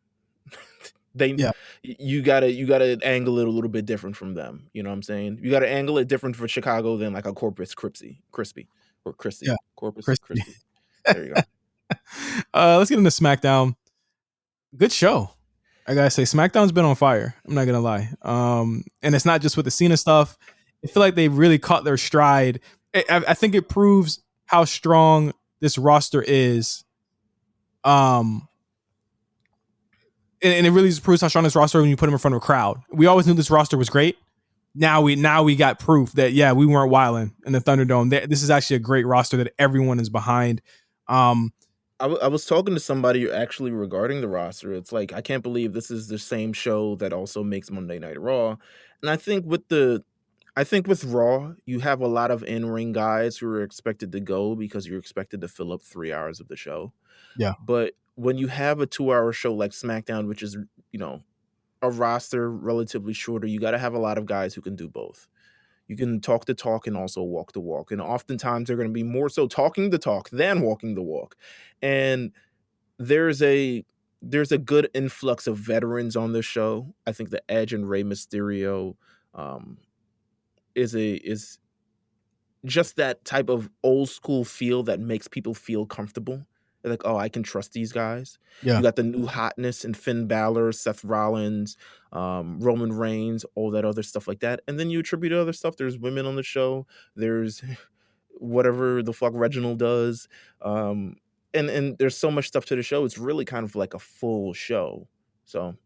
you gotta angle it a little bit different from them. You know what I'm saying? You gotta angle it different for Chicago than like a Corpus Christi, or Christie. Yeah. Corpus Christie. Christi. There you go. Let's get into SmackDown. Good show. I gotta say, SmackDown's been on fire. I'm not gonna lie. And it's not just with the Cena stuff. I feel like they really caught their stride. I think it proves how strong this roster is. And it really just proves how strong this roster is when you put them in front of a crowd. We always knew this roster was great. Now we got proof that we weren't wilding in the Thunderdome. This is actually a great roster that everyone is behind. I was talking to somebody actually regarding the roster. It's like, I can't believe this is the same show that also makes Monday Night Raw. And I think with Raw, you have a lot of in-ring guys who are expected to go because you're expected to fill up 3 hours of the show. Yeah. But when you have a 2-hour show like SmackDown, which is, a roster relatively shorter, you got to have a lot of guys who can do both. You can talk the talk and also walk the walk. And oftentimes they're going to be more so talking the talk than walking the walk. And there's a good influx of veterans on this show. I think the Edge and Rey Mysterio is just that type of old school feel that makes people feel comfortable. They're like, oh, I can trust these guys. Yeah. You got the new hotness in Finn Balor, Seth Rollins, Roman Reigns, all that other stuff like that. And then you attribute other stuff. There's women on the show. There's whatever the fuck Reginald does. And there's so much stuff to the show. It's really kind of like a full show. So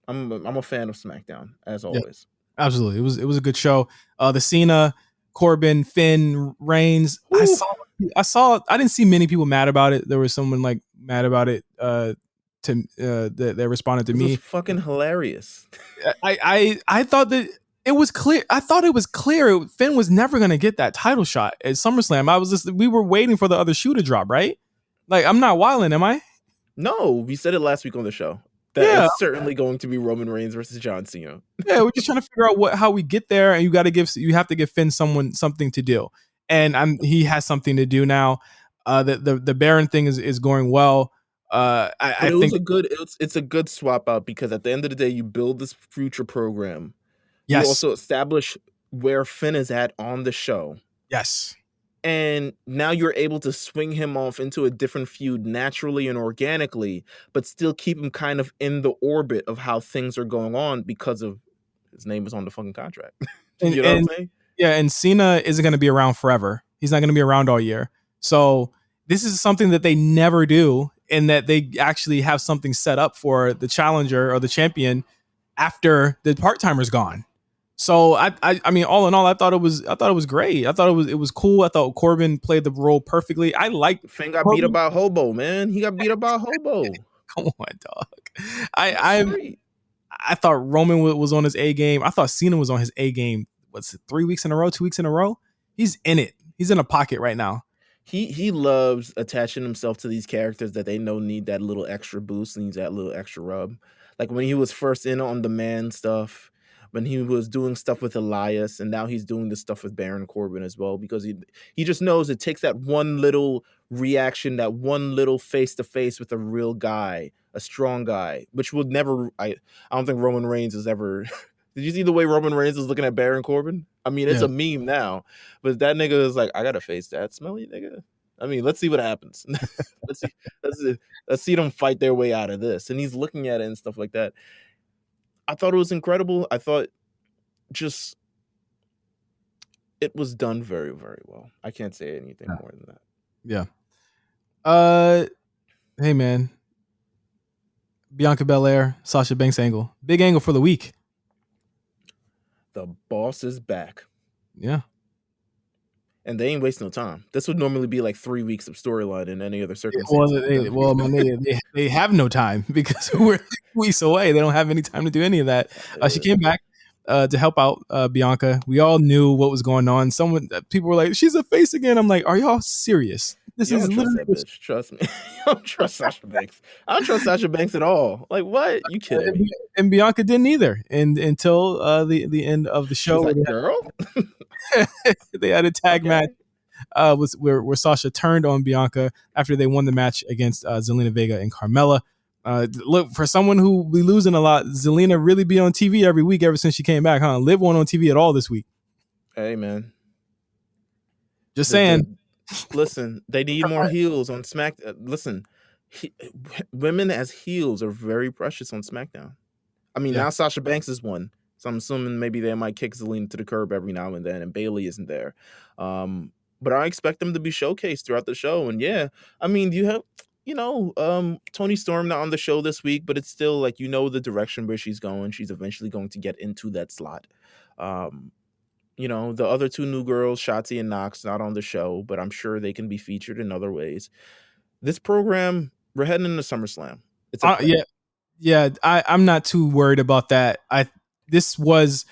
I'm a fan of SmackDown, as always. Yeah, absolutely. It was a good show. The Cena, Corbin, Finn, Reigns. Ooh. I didn't see many people mad about it. There was someone like mad about it that responded to me. It was fucking hilarious. I thought that it was clear. I thought it was clear Finn was never going to get that title shot at SummerSlam. We were waiting for the other shoe to drop, right? Like, I'm not wilding, am I? No, we said it last week on the show. That it's certainly going to be Roman Reigns versus John Cena. Yeah, we're just trying to figure out how we get there, and you have to give Finn something to do, and he has something to do now. The Baron thing is going well. I think it's a good swap out, because at the end of the day, you build this future program. Yes. You also establish where Finn is at on the show. Yes. And now you're able to swing him off into a different feud naturally and organically, but still keep him kind of in the orbit of how things are going on because of his name is on the fucking contract. You know what I'm saying? Yeah, and Cena isn't going to be around forever. He's not going to be around all year. So this is something that they never do, in that they actually have something set up for the challenger or the champion after the part-timer's gone. So I mean, all in all, I thought it was great. I thought it was cool. I thought Corbin played the role perfectly. I like Finn got beat up by Hobo, man. He got beat up by Hobo. Come on, dog. I thought Roman was on his A game. I thought Cena was on his A game. What's it, 3 weeks in a row, 2 weeks in a row? He's in it. He's in a pocket right now. He loves attaching himself to these characters that they know need that little extra boost, needs that little extra rub. Like when he was first in on the man stuff, when he was doing stuff with Elias, and now he's doing this stuff with Baron Corbin as well, because he just knows it takes that one little reaction, that one little face-to-face with a real guy, a strong guy, which will never, I don't think Roman Reigns has ever... Did you see the way Roman Reigns is looking at Baron Corbin? I mean, it's a meme now, but that nigga is like, I gotta face that smelly nigga. I mean, let's see what happens. let's see them fight their way out of this. And he's looking at it and stuff like that. I thought it was incredible. I thought it was done very, very well. I can't say anything more than that. Yeah. Hey man, Bianca Belair, Sasha Banks angle, big angle for the week. The boss is back. Yeah. And they ain't wasting no time. This would normally be like 3 weeks of storyline in any other circumstance. They have no time because we're weeks away. They don't have any time to do any of that. She came back to help out Bianca. We all knew what was going on. People were like, "She's a face again." I'm like, "Are y'all serious?" This is literally that bitch. Trust me. I don't trust Sasha Banks. I don't trust Sasha Banks at all. Like, what? You kidding me? And Bianca didn't either. And until the end of the show, like, girl, they had a tag match. was where Sasha turned on Bianca after they won the match against Zelina Vega and Carmella. Look, for someone who be losing a lot, Zelina really be on TV every week ever since she came back, huh? Liv won on TV at all this week. Hey, man. Just saying. Listen, they need more heels on SmackDown. Listen, women as heels are very precious on SmackDown. I mean, now Sasha Banks is one, so I'm assuming maybe they might kick Zelina to the curb every now and then, and Bayley isn't there. But I expect them to be showcased throughout the show. And I mean, you have, Toni Storm not on the show this week, but it's still like, the direction where she's going. She's eventually going to get into that slot. The other two new girls, Shotzi and Nox, not on the show, but I'm sure they can be featured in other ways. This program, we're heading into SummerSlam. It's I'm not too worried about that. This was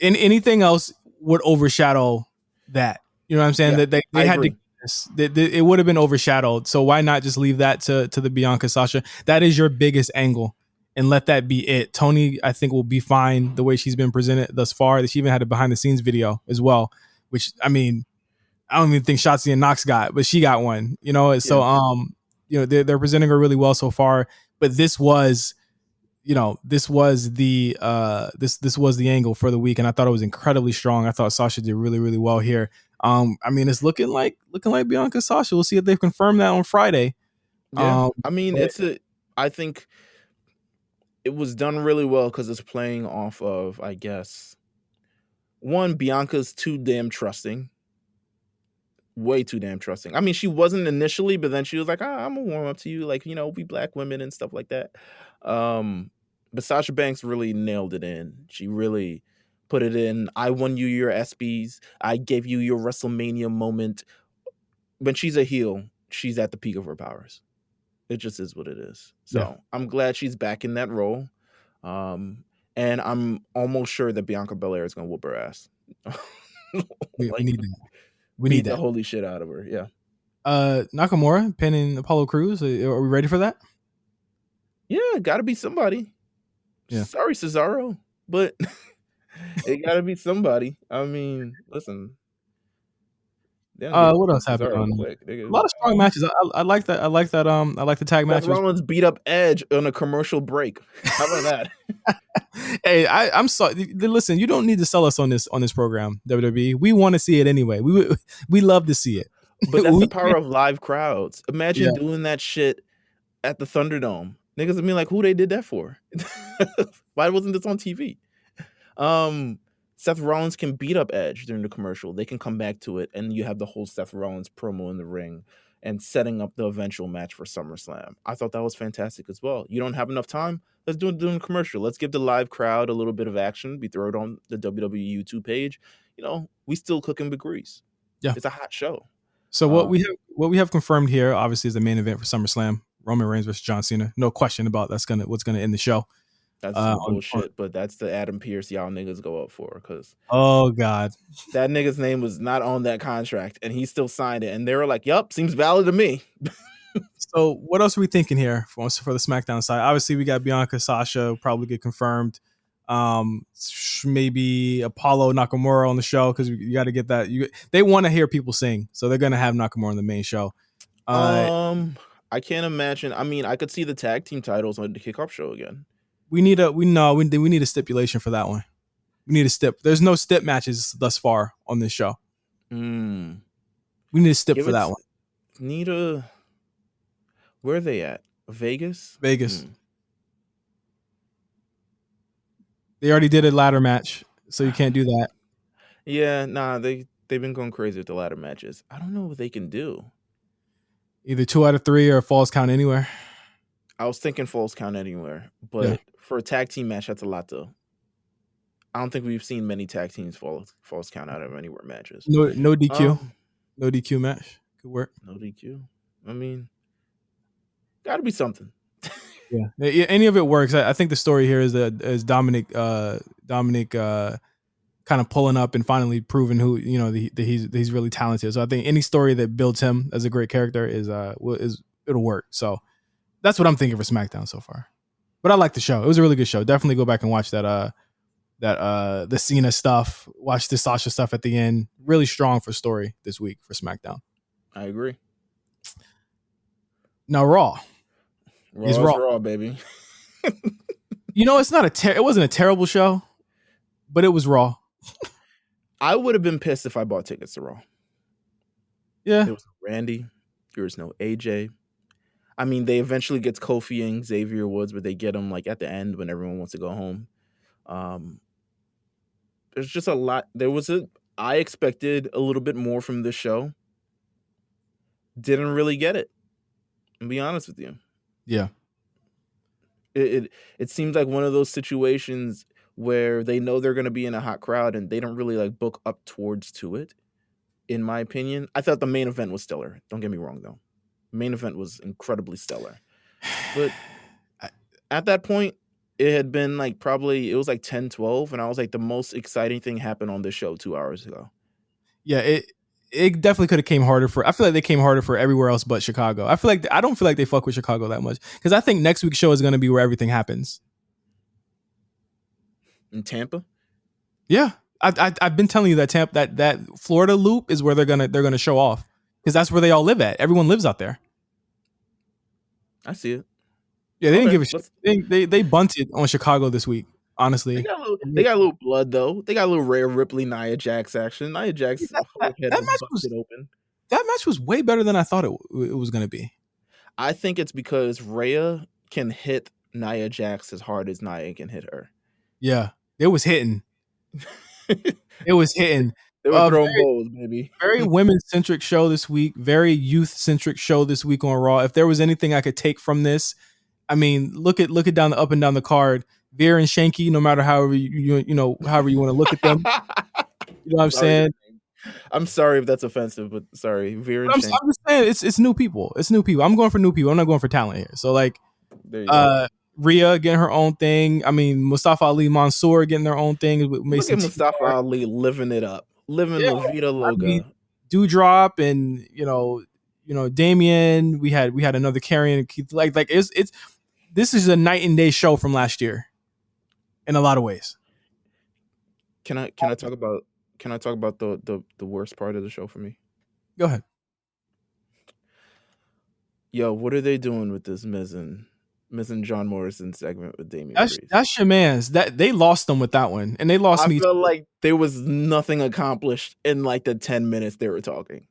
anything else would overshadow that. You know what I'm saying? Yeah, that they had agree. To this. It would have been overshadowed. So why not just leave that to the Bianca Sasha? That is your biggest angle, and let that be it. Toni, I think, will be fine the way she's been presented thus far. She even had a behind the scenes video as well, which I mean, I don't even think Shotzi and Nox got, but she got one. So they're presenting her really well so far. But this was this was the angle for the week, and I thought it was incredibly strong. I thought Sasha did really, really well here. I mean, it's looking like Bianca Sasha. We'll see if they've confirmed that on Friday. Yeah, I mean, I think it was done really well because it's playing off of, I guess, one, Bianca's too damn trusting. Way too damn trusting. I mean, she wasn't initially, but then she was like, I'm gonna warm up to you, like, we black women and stuff like that. But Sasha Banks really nailed it in. She really put it in. I won you your ESPYs. I gave you your WrestleMania moment. When she's a heel, she's at the peak of her powers. It just is what it is. So I'm glad she's back in that role. And I'm almost sure that Bianca Belair is gonna whoop her ass. We need that. We need the holy shit out of her. Yeah. Nakamura pinning Apollo Crews. Are we ready for that? Yeah, gotta be somebody. Yeah. Sorry, Cesaro, but it gotta be somebody. I mean, listen. What else happened on a lot of strong matches? I like that. I like that. I like the tag matches. Rollins beat up Edge on a commercial break. How about that? Hey, I'm sorry. Listen, you don't need to sell us on this program, WWE. We want to see it anyway. We love to see it. But that's the power of live crowds. Imagine doing that shit at the Thunderdome. Niggas would be like, who they did that for? Why wasn't this on TV? Seth Rollins can beat up Edge during the commercial. They can come back to it, and you have the whole Seth Rollins promo in the ring and setting up the eventual match for SummerSlam. I thought that was fantastic as well. You don't have enough time? Let's do it during the commercial. Let's give the live crowd a little bit of action. We throw it on the WWE YouTube page. We still cooking with grease. Yeah, it's a hot show. So what we have confirmed here, obviously, is the main event for SummerSlam: Roman Reigns versus John Cena. No question about what's gonna end the show. That's some bullshit, but that's the Adam Pearce y'all niggas go up for, because God, that nigga's name was not on that contract, and he still signed it, and they were like, "Yup, seems valid to me." So what else are we thinking here for the SmackDown side? Obviously, we got Bianca, Sasha probably get confirmed. Maybe Apollo Nakamura on the show, because you got to get that. They want to hear people sing, so they're gonna have Nakamura on the main show. I can't imagine. I mean, I could see the tag team titles on the kickoff show again. We need a stipulation for that one. We need a stip. There's no stip matches thus far on this show. We need a stip for that one. Where are they at? Vegas? Vegas. They already did a ladder match, so you can't do that. Yeah, nah, they've been going crazy with the ladder matches. I don't know what they can do. Either 2 out of 3 or Falls Count Anywhere. I was thinking Falls Count Anywhere, but for a tag team match, that's a lot though. I don't think we've seen many tag teams Falls Count Out of Anywhere matches. No DQ. No DQ match. Could work. No DQ. I mean, gotta be something. Yeah, any of it works. I think the story here is Dominic kind of pulling up and finally proving who he's really talented. So I think any story that builds him as a great character it'll work. So that's what I'm thinking for SmackDown so far. But I like the show. It was a really good show. Definitely go back and watch that the Cena stuff. Watch the Sasha stuff at the end. Really strong for story this week for SmackDown. I agree. Now Raw. Raw is Raw, baby. It's not it wasn't a terrible show, but it was Raw. I would have been pissed if I bought tickets to Raw. Yeah. There was no Randy. There was no AJ. I mean, they eventually get Kofi and Xavier Woods, but they get them like at the end when everyone wants to go home. There's just a lot. I expected a little bit more from this show. Didn't really get it. I'll be honest with you. Yeah. It seems like one of those situations where they know they're going to be in a hot crowd and they don't really like book up towards to it. In my opinion, I thought the main event was stellar. Don't get me wrong, though. The main event was incredibly stellar. But at that point, it had been like it was like 10, 12. And I was like, the most exciting thing happened on this show 2 hours ago. Yeah, it definitely could have came harder I feel like they came harder for everywhere else but Chicago. I don't feel like they fuck with Chicago that much. Because I think next week's show is going to be where everything happens. In Tampa? Yeah. I've been telling you that that Florida loop is where they're gonna show off, because that's where they all live at. Everyone lives out there. I see it. Yeah, they didn't give a shit. They bunted on Chicago this week. Honestly, they got a little blood though. They got a little Rhea Ripley, Nia Jax action. Nia Jax that match was open. That match was way better than I thought it was gonna be. I think it's because Rhea can hit Nia Jax as hard as Nia can hit her. Yeah, it was hitting. It was hitting. They were throwing bowls, baby. Very women-centric show this week. Very youth-centric show this week on Raw. If there was anything I could take from this, I mean, look at up and down the card. Veer and Shanky, no matter however you want to look at them. You know what I'm saying? I'm sorry if that's offensive, but sorry, Veer and Shanky. I'm just saying it's new people. It's new people. I'm going for new people. I'm not going for talent here. So like, there you go. Rhea getting her own thing. I mean, Mustafa Ali, Mansoor getting their own thing. Look at Mustafa Ali living it up, living La Vida Loca. I mean, Dewdrop and Damien. We had another Karrion. Like it's this is a night and day show from last year, in a lot of ways. Can I talk about the worst part of the show for me? Go ahead. Yo, what are they doing with this Miz and John Morrison segment with Damian Priest? That's your man's. That they lost them with that one, and they lost me. I feel like there was nothing accomplished in like the 10 minutes they were talking.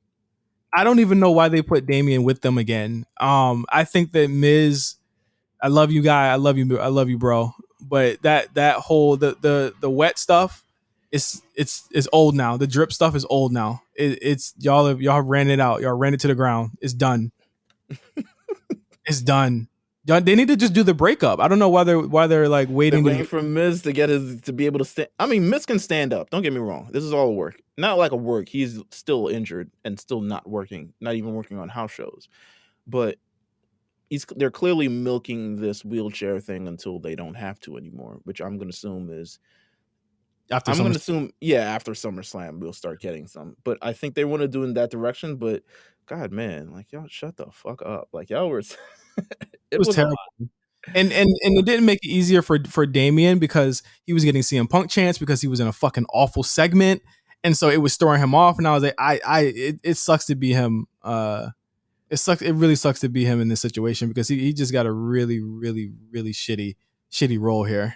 I don't even know why they put Damian with them again. I think that Miz, I love you, guy. I love you, bro. But that whole the wet stuff it's old now. The drip stuff is old now. It's y'all ran it out. Y'all ran it to the ground. It's done. It's done. They need to just do the breakup. I don't know why they're like waiting for Miz to be able to stand. I mean, Miz can stand up. Don't get me wrong. This is all work. Not like a work. He's still injured and still not working. Not even working on house shows. But they're clearly milking this wheelchair thing until they don't have to anymore, which I'm going to assume is after SummerSlam we'll start getting some. But I think they want to do in that direction. But God, man, like y'all shut the fuck up. Like y'all were. It was terrible. And it didn't make it easier for Damian because he was getting CM Punk chants because he was in a fucking awful segment, and so it was throwing him off. And I was like, it sucks to be him. It really sucks to be him in this situation because he just got a really, really, really shitty role here.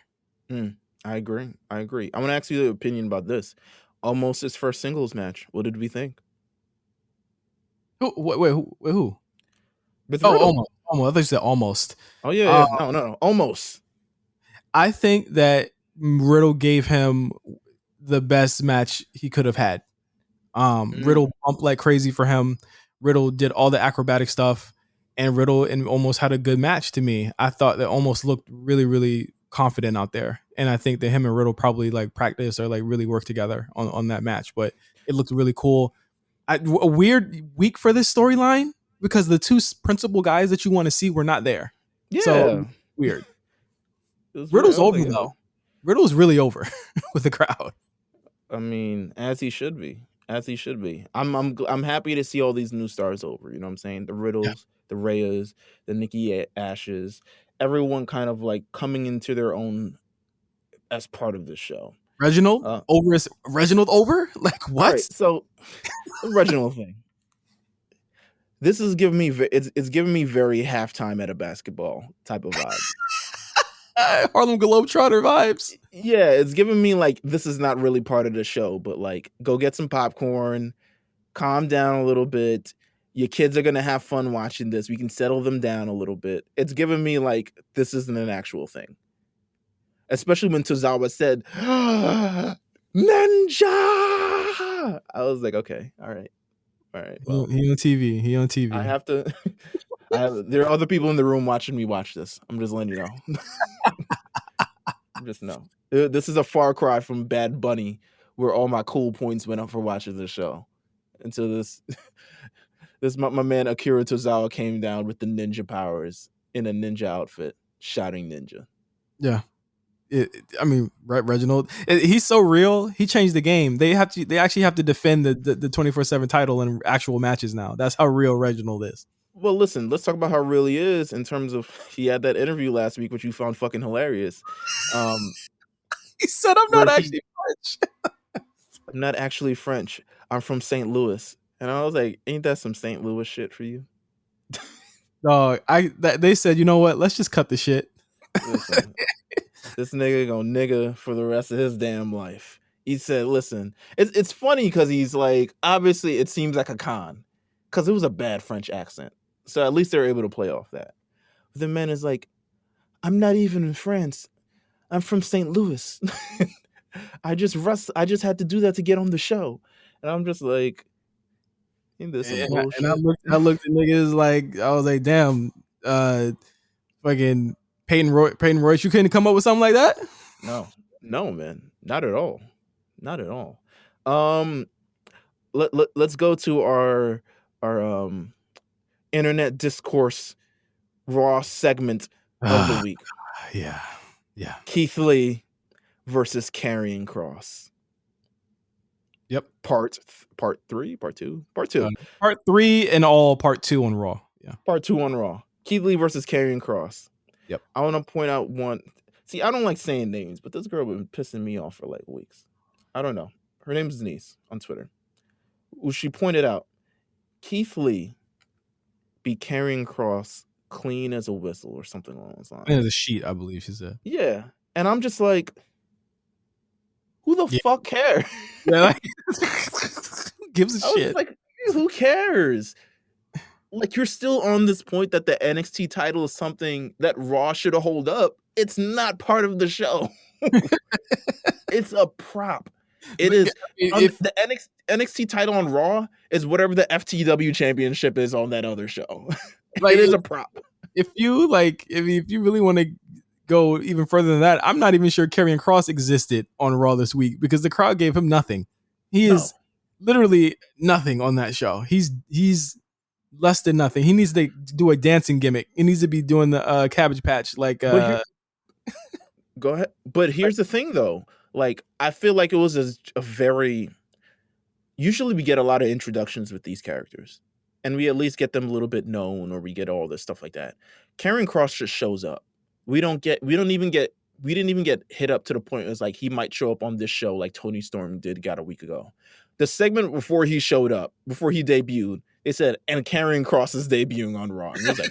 I agree. I want to ask you the opinion about this. Almost his first singles match. What did we think? Who? Almost. I thought you said almost. Oh yeah. No. Almost. I think that Riddle gave him the best match he could have had. Riddle bumped like crazy for him. Riddle did all the acrobatic stuff, and Riddle almost had a good match to me. I thought that almost looked really, really confident out there, and I think that him and Riddle probably like practice or like really work together on that match. But it looked really cool. A weird week for this storyline because the two principal guys that you want to see were not there. Yeah, so weird. Riddle's over though. Riddle's really over with the crowd. I mean, as he should be. I'm happy to see all these new stars over. You know what I'm saying? The Riddles, the Reyes, the Nikki Ashes, everyone kind of like coming into their own as part of this show. Reginald over is Reginald over? Like what? All right, so the Reginald thing. This is giving me it's giving me very halftime at a basketball type of vibe. Harlem Globetrotter vibes. Yeah, it's giving me like this is not really part of the show, but like go get some popcorn, calm down a little bit. Your kids are gonna have fun watching this. We can settle them down a little bit. It's giving me like this isn't an actual thing. Especially when Tozawa said Ninja. I was like, okay, all right. Well, He on TV. He on TV. I have to. There are other people in the room watching me watch this. I'm just letting you know. Just know. This is a far cry from Bad Bunny, where all my cool points went up for watching this show. Until this my man Akira Tozawa came down with the ninja powers in a ninja outfit, shouting ninja. Yeah. Reginald, he's so real. He changed the game. They actually have to defend the 24/7 title in actual matches now. That's how real Reginald is. Well, listen, let's talk about how real he is in terms of he had that interview last week, which you found fucking hilarious. He said, "I'm not actually French. I'm not actually French. I'm from St. Louis." And I was like, "Ain't that some St. Louis shit for you?" No, they said, you know what? Let's just cut the shit. Listen, this nigga gonna nigga for the rest of his damn life. He said, listen, it's funny because he's like, obviously it seems like a con because it was a bad French accent. So at least they're able to play off that. But the man is like, I'm not even in France. I'm from St. Louis. I just had to do that to get on the show. And I'm just like, ain't this some bullshit? And I looked at niggas like, I was like, damn, fucking Peyton Royce, you couldn't come up with something like that? No, man, not at all. Let's go to our internet discourse Raw segment of the week. Yeah. Keith Lee versus Karrion Kross. Yep. Part 3, part 2. Part 3 and all part 2 on Raw. Yeah. Part 2 on Raw. Keith Lee versus Karrion Kross. Yep. I want to point out one. See, I don't like saying names, but this girl been pissing me off for like weeks. I don't know. Her name's Denise on Twitter. Well, she pointed out Keith Lee beat Karrion Kross clean as a whistle or something along those lines. As a sheet, I believe she said. Yeah. And I'm just like, who the fuck cares? Yeah, gives a shit. Like, who cares? Like, you're still on this point that the NXT title is something that Raw should hold up. It's not part of the show. It's a prop. It is. The NXT title on Raw is whatever the FTW championship is on that other show. Like, it is a prop. If you really want to go even further than that, I'm not even sure Karrion Kross existed on Raw this week because the crowd gave him nothing. He is literally nothing on that show. He's less than nothing. He needs to do a dancing gimmick. He needs to be doing the Cabbage Patch. Like, go ahead. But here's the thing, though. Like, I feel like it was a very. Usually, we get a lot of introductions with these characters, and we at least get them a little bit known, or we get all this stuff like that. Karrion Kross just shows up. We didn't even get hit up to the point. It was like he might show up on this show, like Tony Storm got a week ago. The segment before he showed up, before he debuted, they said, and Karrion Kross is debuting on Raw. And he was like,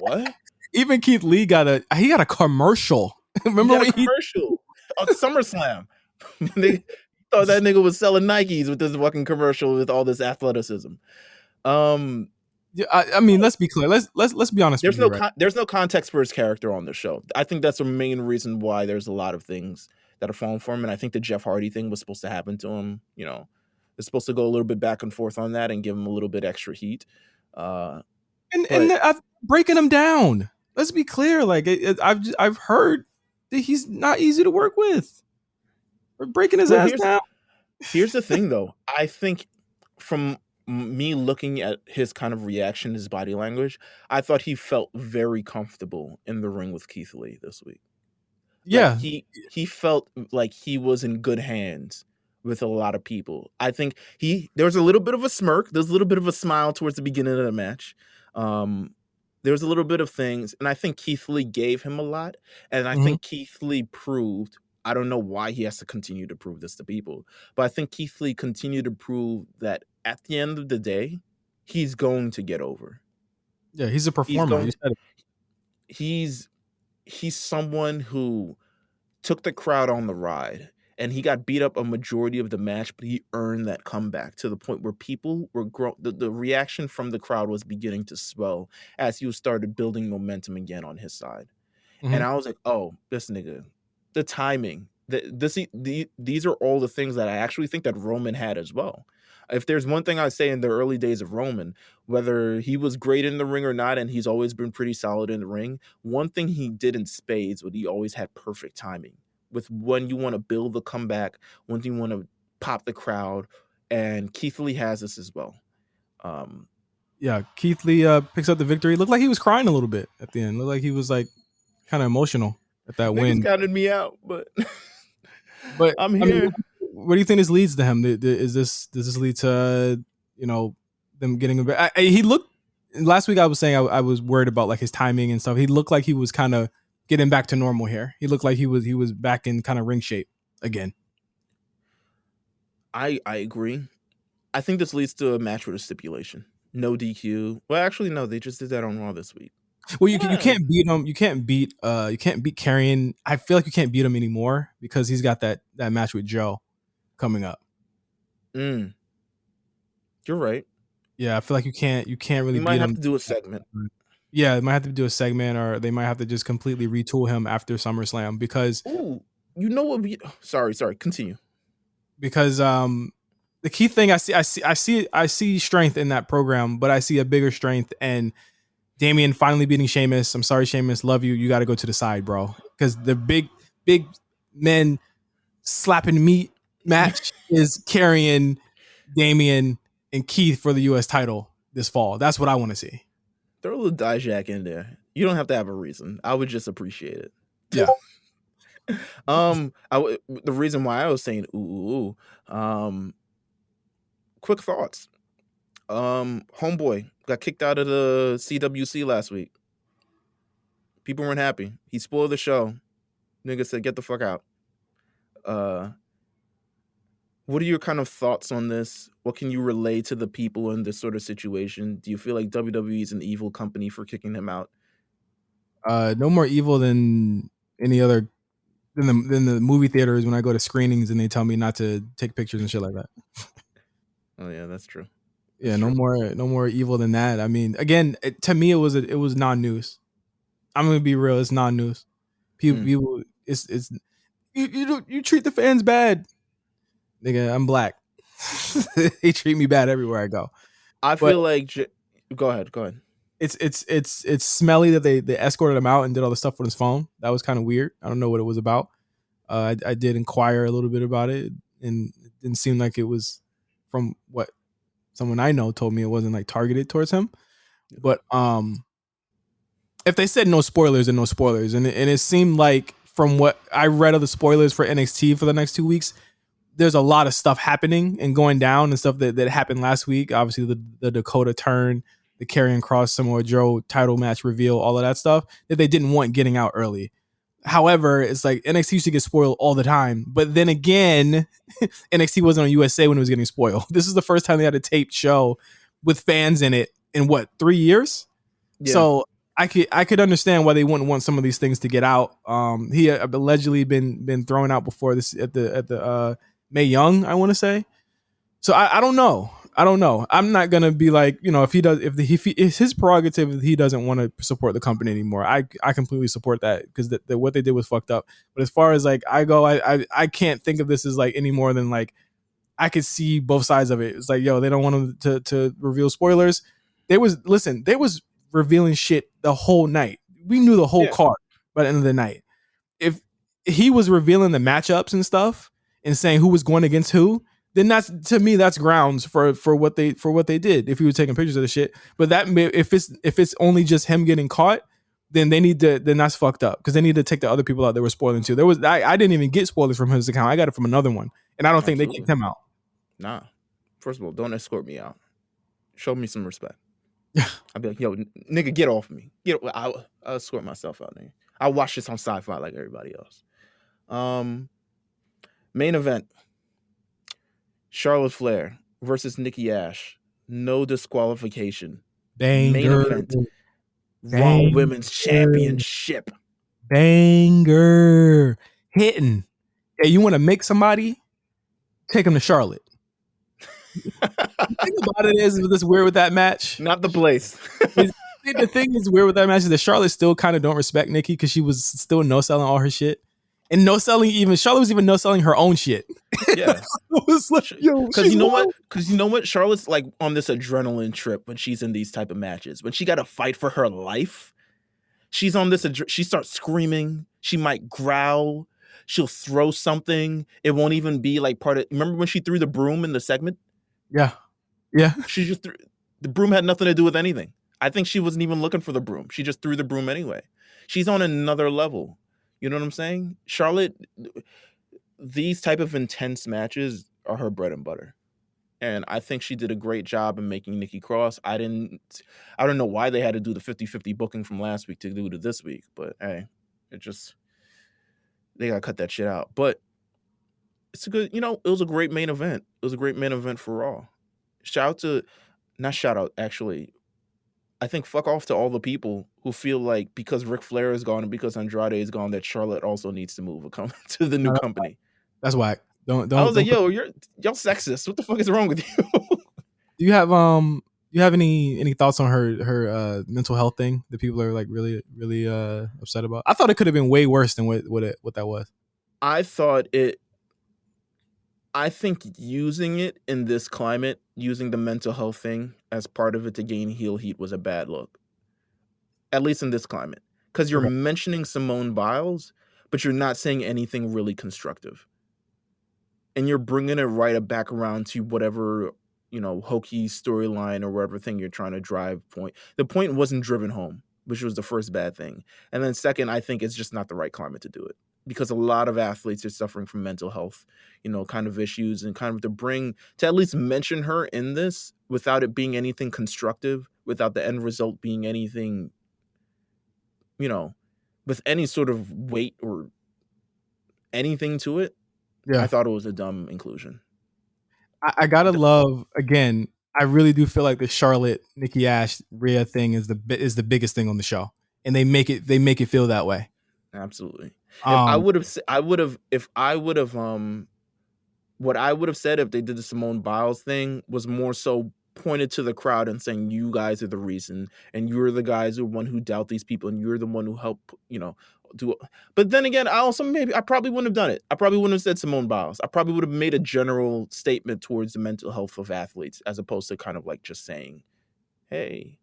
what? Even Keith Lee got a commercial. Remember when commercial on SummerSlam? They thought that nigga was selling Nikes with this fucking commercial with all this athleticism. Yeah, I mean, let's be clear. Let's be honest. There's no context for his character on the show. I think that's the main reason why there's a lot of things that are falling for him. And I think the Jeff Hardy thing was supposed to happen to him. You know, it's supposed to go a little bit back and forth on that and give him a little bit extra heat. And breaking him down. Let's be clear. Like I've heard that he's not easy to work with. We're breaking his ass down. Here's the thing, though. I think from me looking at his kind of reaction, his body language, I thought he felt very comfortable in the ring with Keith Lee this week. Yeah. Like he felt like he was in good hands with a lot of people. I think there was a little bit of a smirk. There's a little bit of a smile towards the beginning of the match. There was a little bit of things. And I think Keith Lee gave him a lot. And I think Keith Lee proved, I don't know why he has to continue to prove this to people, but I think Keith Lee continued to prove that at the end of the day, he's going to get over. Yeah, he's a He's performer. going. He's someone who took the crowd on the ride, and he got beat up a majority of the match, but he earned that comeback to the point where people were the reaction from the crowd was beginning to swell as he started building momentum again on his side. Mhm. And I was like, oh, this nigga, the timing, these are all the things that I actually think that Roman had as well. If there's one thing I say in the early days of Roman, whether he was great in the ring or not, and he's always been pretty solid in the ring, one thing he did in spades was he always had perfect timing with when you want to build the comeback, when you want to pop the crowd, and Keith Lee has this as well. Yeah, Keith Lee picks up the victory. Looked like he was crying a little bit at the end. Looked like he was like kind of emotional at that win. Counted me out, but but I'm here. I mean, what do you think this leads to him? Does this lead to them getting a bit? He looked last week. I was saying I was worried about like his timing and stuff. He looked like he was kind of getting back to normal here. He looked like he was back in kind of ring shape again. I agree. I think this leads to a match with a stipulation. No DQ. Well, actually, no. They just did that on Raw this week. Well, you can't beat him. You can't beat Karrion. I feel like you can't beat him anymore because he's got that match with Joe coming up. You're right. Yeah, I feel like you can't really. You might beat have him. to do a segment. Yeah, they might have to do a segment, or they might have to just completely retool him after SummerSlam because. Ooh, you know what? Sorry. Continue. Because the key thing I see strength in that program, but I see a bigger strength and Damian finally beating Sheamus. I'm sorry, Sheamus, love you. You got to go to the side, bro. Because the big men slapping meat match is carrying Damian and Keith for the U.S. title this fall. That's what I want to see. Throw a little Dijak in there. You don't have to have a reason. I would just appreciate it. Yeah. The reason why I was saying quick thoughts. Homeboy got kicked out of the CWC last week. People weren't happy. He spoiled the show. Nigga said, get the fuck out. What are your kind of thoughts on this? What can you relay to the people in this sort of situation? Do you feel like WWE is an evil company for kicking him out? No more evil than any other than the movie theaters when I go to screenings and they tell me not to take pictures and shit like that. Oh yeah, that's true. Yeah, no more evil than that. I mean, again, to me, it was non-news. I'm gonna be real. It's non-news. People, it's you treat the fans bad, nigga. I'm black. They treat me bad everywhere I go. I feel like go ahead. It's smelly that they escorted him out and did all the stuff on his phone. That was kind of weird. I don't know what it was about. I did inquire a little bit about it, and it didn't seem like it was from what someone I know told me. It wasn't like targeted towards him. But if they said no spoilers, then no spoilers, and it seemed like from what I read of the spoilers for NXT for the next 2 weeks, there's a lot of stuff happening and going down and stuff that happened last week. Obviously, the Dakota turn, the Karrion Kross Samoa Joe title match reveal, all of that stuff that they didn't want getting out early. However, it's like NXT used to get spoiled all the time. But then again, NXT wasn't on USA when it was getting spoiled. This is the first time they had a taped show with fans in it in 3 years? Yeah. So I could understand why they wouldn't want some of these things to get out. He had allegedly been thrown out before this at the Mae Young, I want to say. So I don't know. I'm not gonna be like, if it's his prerogative, if he doesn't want to support the company anymore. I completely support that because what they did was fucked up. But as far as like I go, I can't think of this as like any more than like I could see both sides of it. It's like, yo, they don't want them to reveal spoilers. They was revealing shit the whole night. We knew the whole card by the end of the night. If he was revealing the matchups and stuff and saying who was going against who, then that's grounds for what they did. If he was taking pictures of the shit, but that if it's only just him getting caught, then that's fucked up because they need to take the other people out that were spoiling too. I didn't even get spoilers from his account. I got it from another one, and I don't think they kicked him out. Nah, first of all, don't escort me out. Show me some respect. I'd be like, yo, nigga, get off me. I'll escort myself out there. I'll watch this on Sci-Fi like everybody else. Main event: Charlotte Flair versus Nikki ASH. No disqualification. Main Banger. event: Raw Women's Championship. Banger. Hitting. Yeah, you want to make somebody? Take them to Charlotte. The thing about it is this weird with that match. Not the place. The thing is weird with that match is that Charlotte still kind of don't respect Nikki because she was still no selling all her shit. And no selling even Charlotte was even no selling her own shit. Yeah. Because you know what? Because you know what? Charlotte's like on this adrenaline trip when she's in these type of matches. When she got to fight for her life, she's on this. She starts screaming. She might growl. She'll throw something. It won't even be like part of. Remember when she threw the broom in the segment? Yeah. She just threw. The broom had nothing to do with anything. I think she wasn't even looking for the broom. She just threw the broom anyway. She's on another level. You know what I'm saying? Charlotte, these type of intense matches are her bread and butter. And I think she did a great job in making Nikki Cross. I don't know why they had to do the 50-50 booking from last week to do to this week, but hey, they got to cut that shit out. But it's a good, it was a great main event. It was a great main event for Raw. Actually. I think fuck off to all the people who feel like because Ric Flair is gone and because Andrade is gone that Charlotte also needs to move to the new company. That's whack. Don't. I was like, y'all sexist. What the fuck is wrong with you? Do you have any thoughts on her mental health thing that people are like really upset about? I thought it could have been way worse than what that was. I think using it in this climate, using the mental health thing as part of it to gain heel heat was a bad look. At least in this climate. Because you're mentioning Simone Biles, but you're not saying anything really constructive. And you're bringing it back around to whatever, hokey storyline or whatever thing you're trying to drive point. The point wasn't driven home, which was the first bad thing. And then second, I think it's just not the right climate to do it. Because a lot of athletes are suffering from mental health, kind of issues, and kind of to at least mention her in this without it being anything constructive, without the end result being anything, with any sort of weight or anything to it. Yeah. I thought it was a dumb inclusion. I gotta love, again, I really do feel like the Charlotte, Nikki ASH, Rhea thing is the biggest thing on the show. And they make it feel that way. Absolutely. What I would have said if they did the Simone Biles thing was more so pointed to the crowd and saying, you guys are the reason, and you're the guys who one who doubt these people, and you're the one who help, do it. But then again, I probably wouldn't have done it. I probably wouldn't have said Simone Biles. I probably would have made a general statement towards the mental health of athletes, as opposed to kind of like just saying, hey,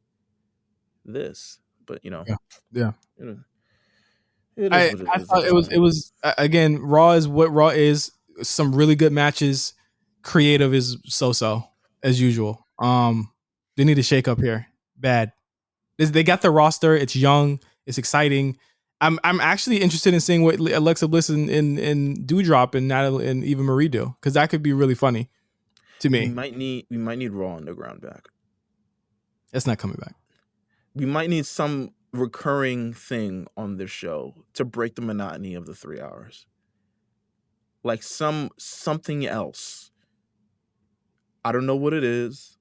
this. But yeah. I thought it was again, Raw is what Raw is. Some really good matches. Creative is so as usual. They need to shake up here. Bad. They got the roster. It's young. It's exciting. I'm actually interested in seeing what Alexa Bliss and Doudrop and Natalie and Eva Marie do, because that could be really funny to me. We might need Raw Underground back. It's not coming back. We might need some recurring thing on this show to break the monotony of the 3 hours. Like something else. I don't know what it is.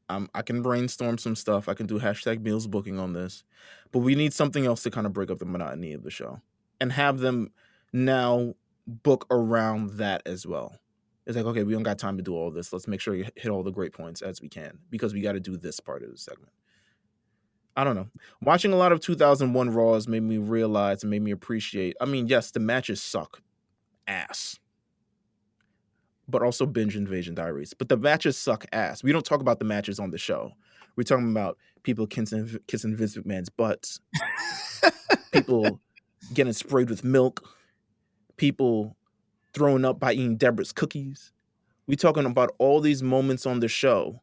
I can brainstorm some stuff. I can do #Meelz booking on this. But we need something else to kind of break up the monotony of the show. And have them now book around that as well. It's like, okay, we don't got time to do all this. Let's make sure you hit all the great points as we can, because we got to do this part of the segment. I don't know. Watching a lot of 2001 Raws made me realize and made me appreciate. I mean, yes, the matches suck ass. But also binge Invasion Diaries. But the matches suck ass. We don't talk about the matches on the show. We're talking about people kissing Vince McMahon's butts. People getting sprayed with milk. People throwing up by eating Deborah's cookies. We're talking about all these moments on the show,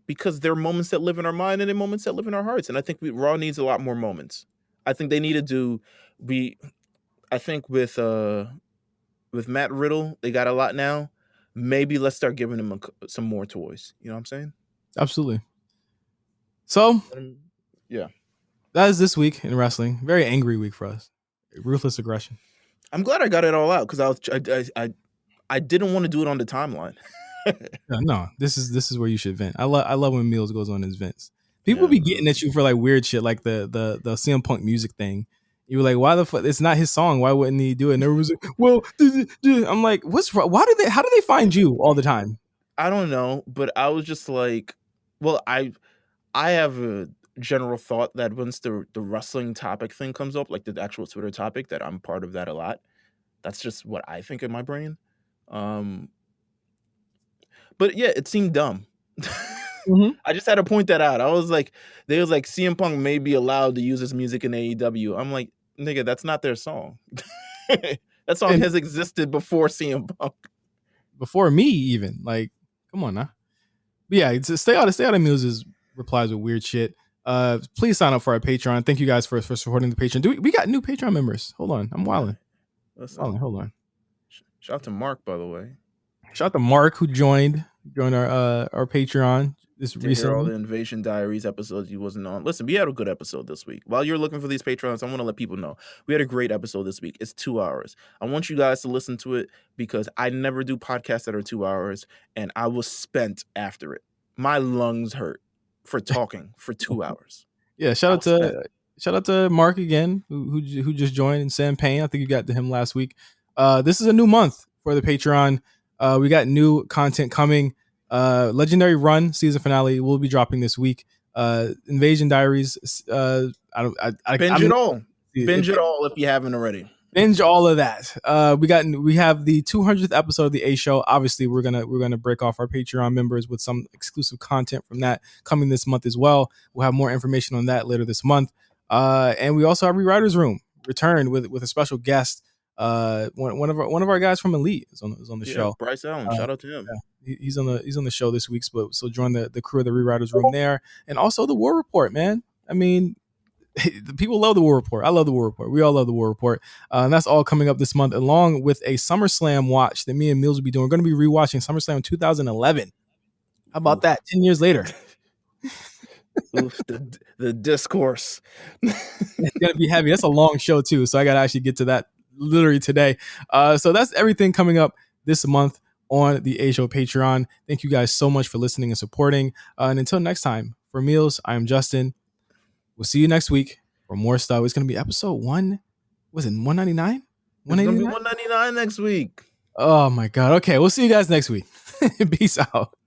because they're moments that live in our mind and they're moments that live in our hearts. And I think Raw needs a lot more moments. I think they need to do. I think with Matt Riddle, they got a lot now. Maybe let's start giving him some more toys. You know what I'm saying? Absolutely. So, yeah, that is this week in wrestling. Very angry week for us. Ruthless aggression. I'm glad I got it all out because I didn't want to do it on the timeline. No, this is where you should vent. I love when Meelz goes on his vents. People be getting at you for like weird shit, like the CM Punk music thing. You were like, why the fuck? It's not his song. Why wouldn't he do it? And everyone was like, well, I'm like, what's wrong? How do they find you all the time? I don't know, but I was just like, well, I have a general thought that once the wrestling topic thing comes up, like the actual Twitter topic, that I'm part of that a lot. That's just what I think in my brain. But yeah, it seemed dumb. Mm-hmm. I just had to point that out. I was like, they was like, CM Punk may be allowed to use his music in AEW. I'm like, nigga, that's not their song. That song has existed before CM Punk. Before me, even. Like, come on now. But yeah, stay out of Meelz's replies with weird shit. Please sign up for our Patreon. Thank you guys for supporting the Patreon. We got new Patreon members. Hold on, I'm wilding. Hold on. Shout out to Mark, by the way. Shout out to Mark who joined our Patreon this recently. All the Invasion Diaries episodes you wasn't on. Listen, we had a good episode this week. While you're looking for these Patrons, I want to let people know we had a great episode this week. It's 2 hours. I want you guys to listen to it because I never do podcasts that are 2 hours, and I was spent after it. My lungs hurt for talking for 2 hours. Yeah, shout out to Mark again who just joined, and Sam Payne. I think you got to him last week. This is a new month for the Patreon. We got new content coming. Legendary Run season finale will be dropping this week. Invasion Diaries. Binge it all. Binge it all if you haven't already. Binge all of that. We have the 200th episode of the A Show. Obviously, we're gonna break off our Patreon members with some exclusive content from that coming this month as well. We'll have more information on that later this month. And we also have Rewriters Room return with a special guest. One of our guys from Elite is on the show. Bryce Allen, shout out to him. Yeah, he's on the show this week. So join the crew of the Rewriters Room there, and also the War Report, man. I mean, the people love the War Report. I love the War Report. We all love the War Report. And that's all coming up this month, along with a SummerSlam watch that me and Meelz will be doing. We're going to be rewatching SummerSlam 2011. How about that? 10 years later. Oof, the discourse. It's going to be heavy. That's a long show too, so I got to actually get to that literally today. So that's everything coming up this month on the A Show Patreon. Thank you guys so much for listening and supporting. And until next time, for Meelz, I am Justin. We'll see you next week for more stuff. It's going to be episode 1. Was it 199? 199 next week. Oh my God. Okay. We'll see you guys next week. Peace out.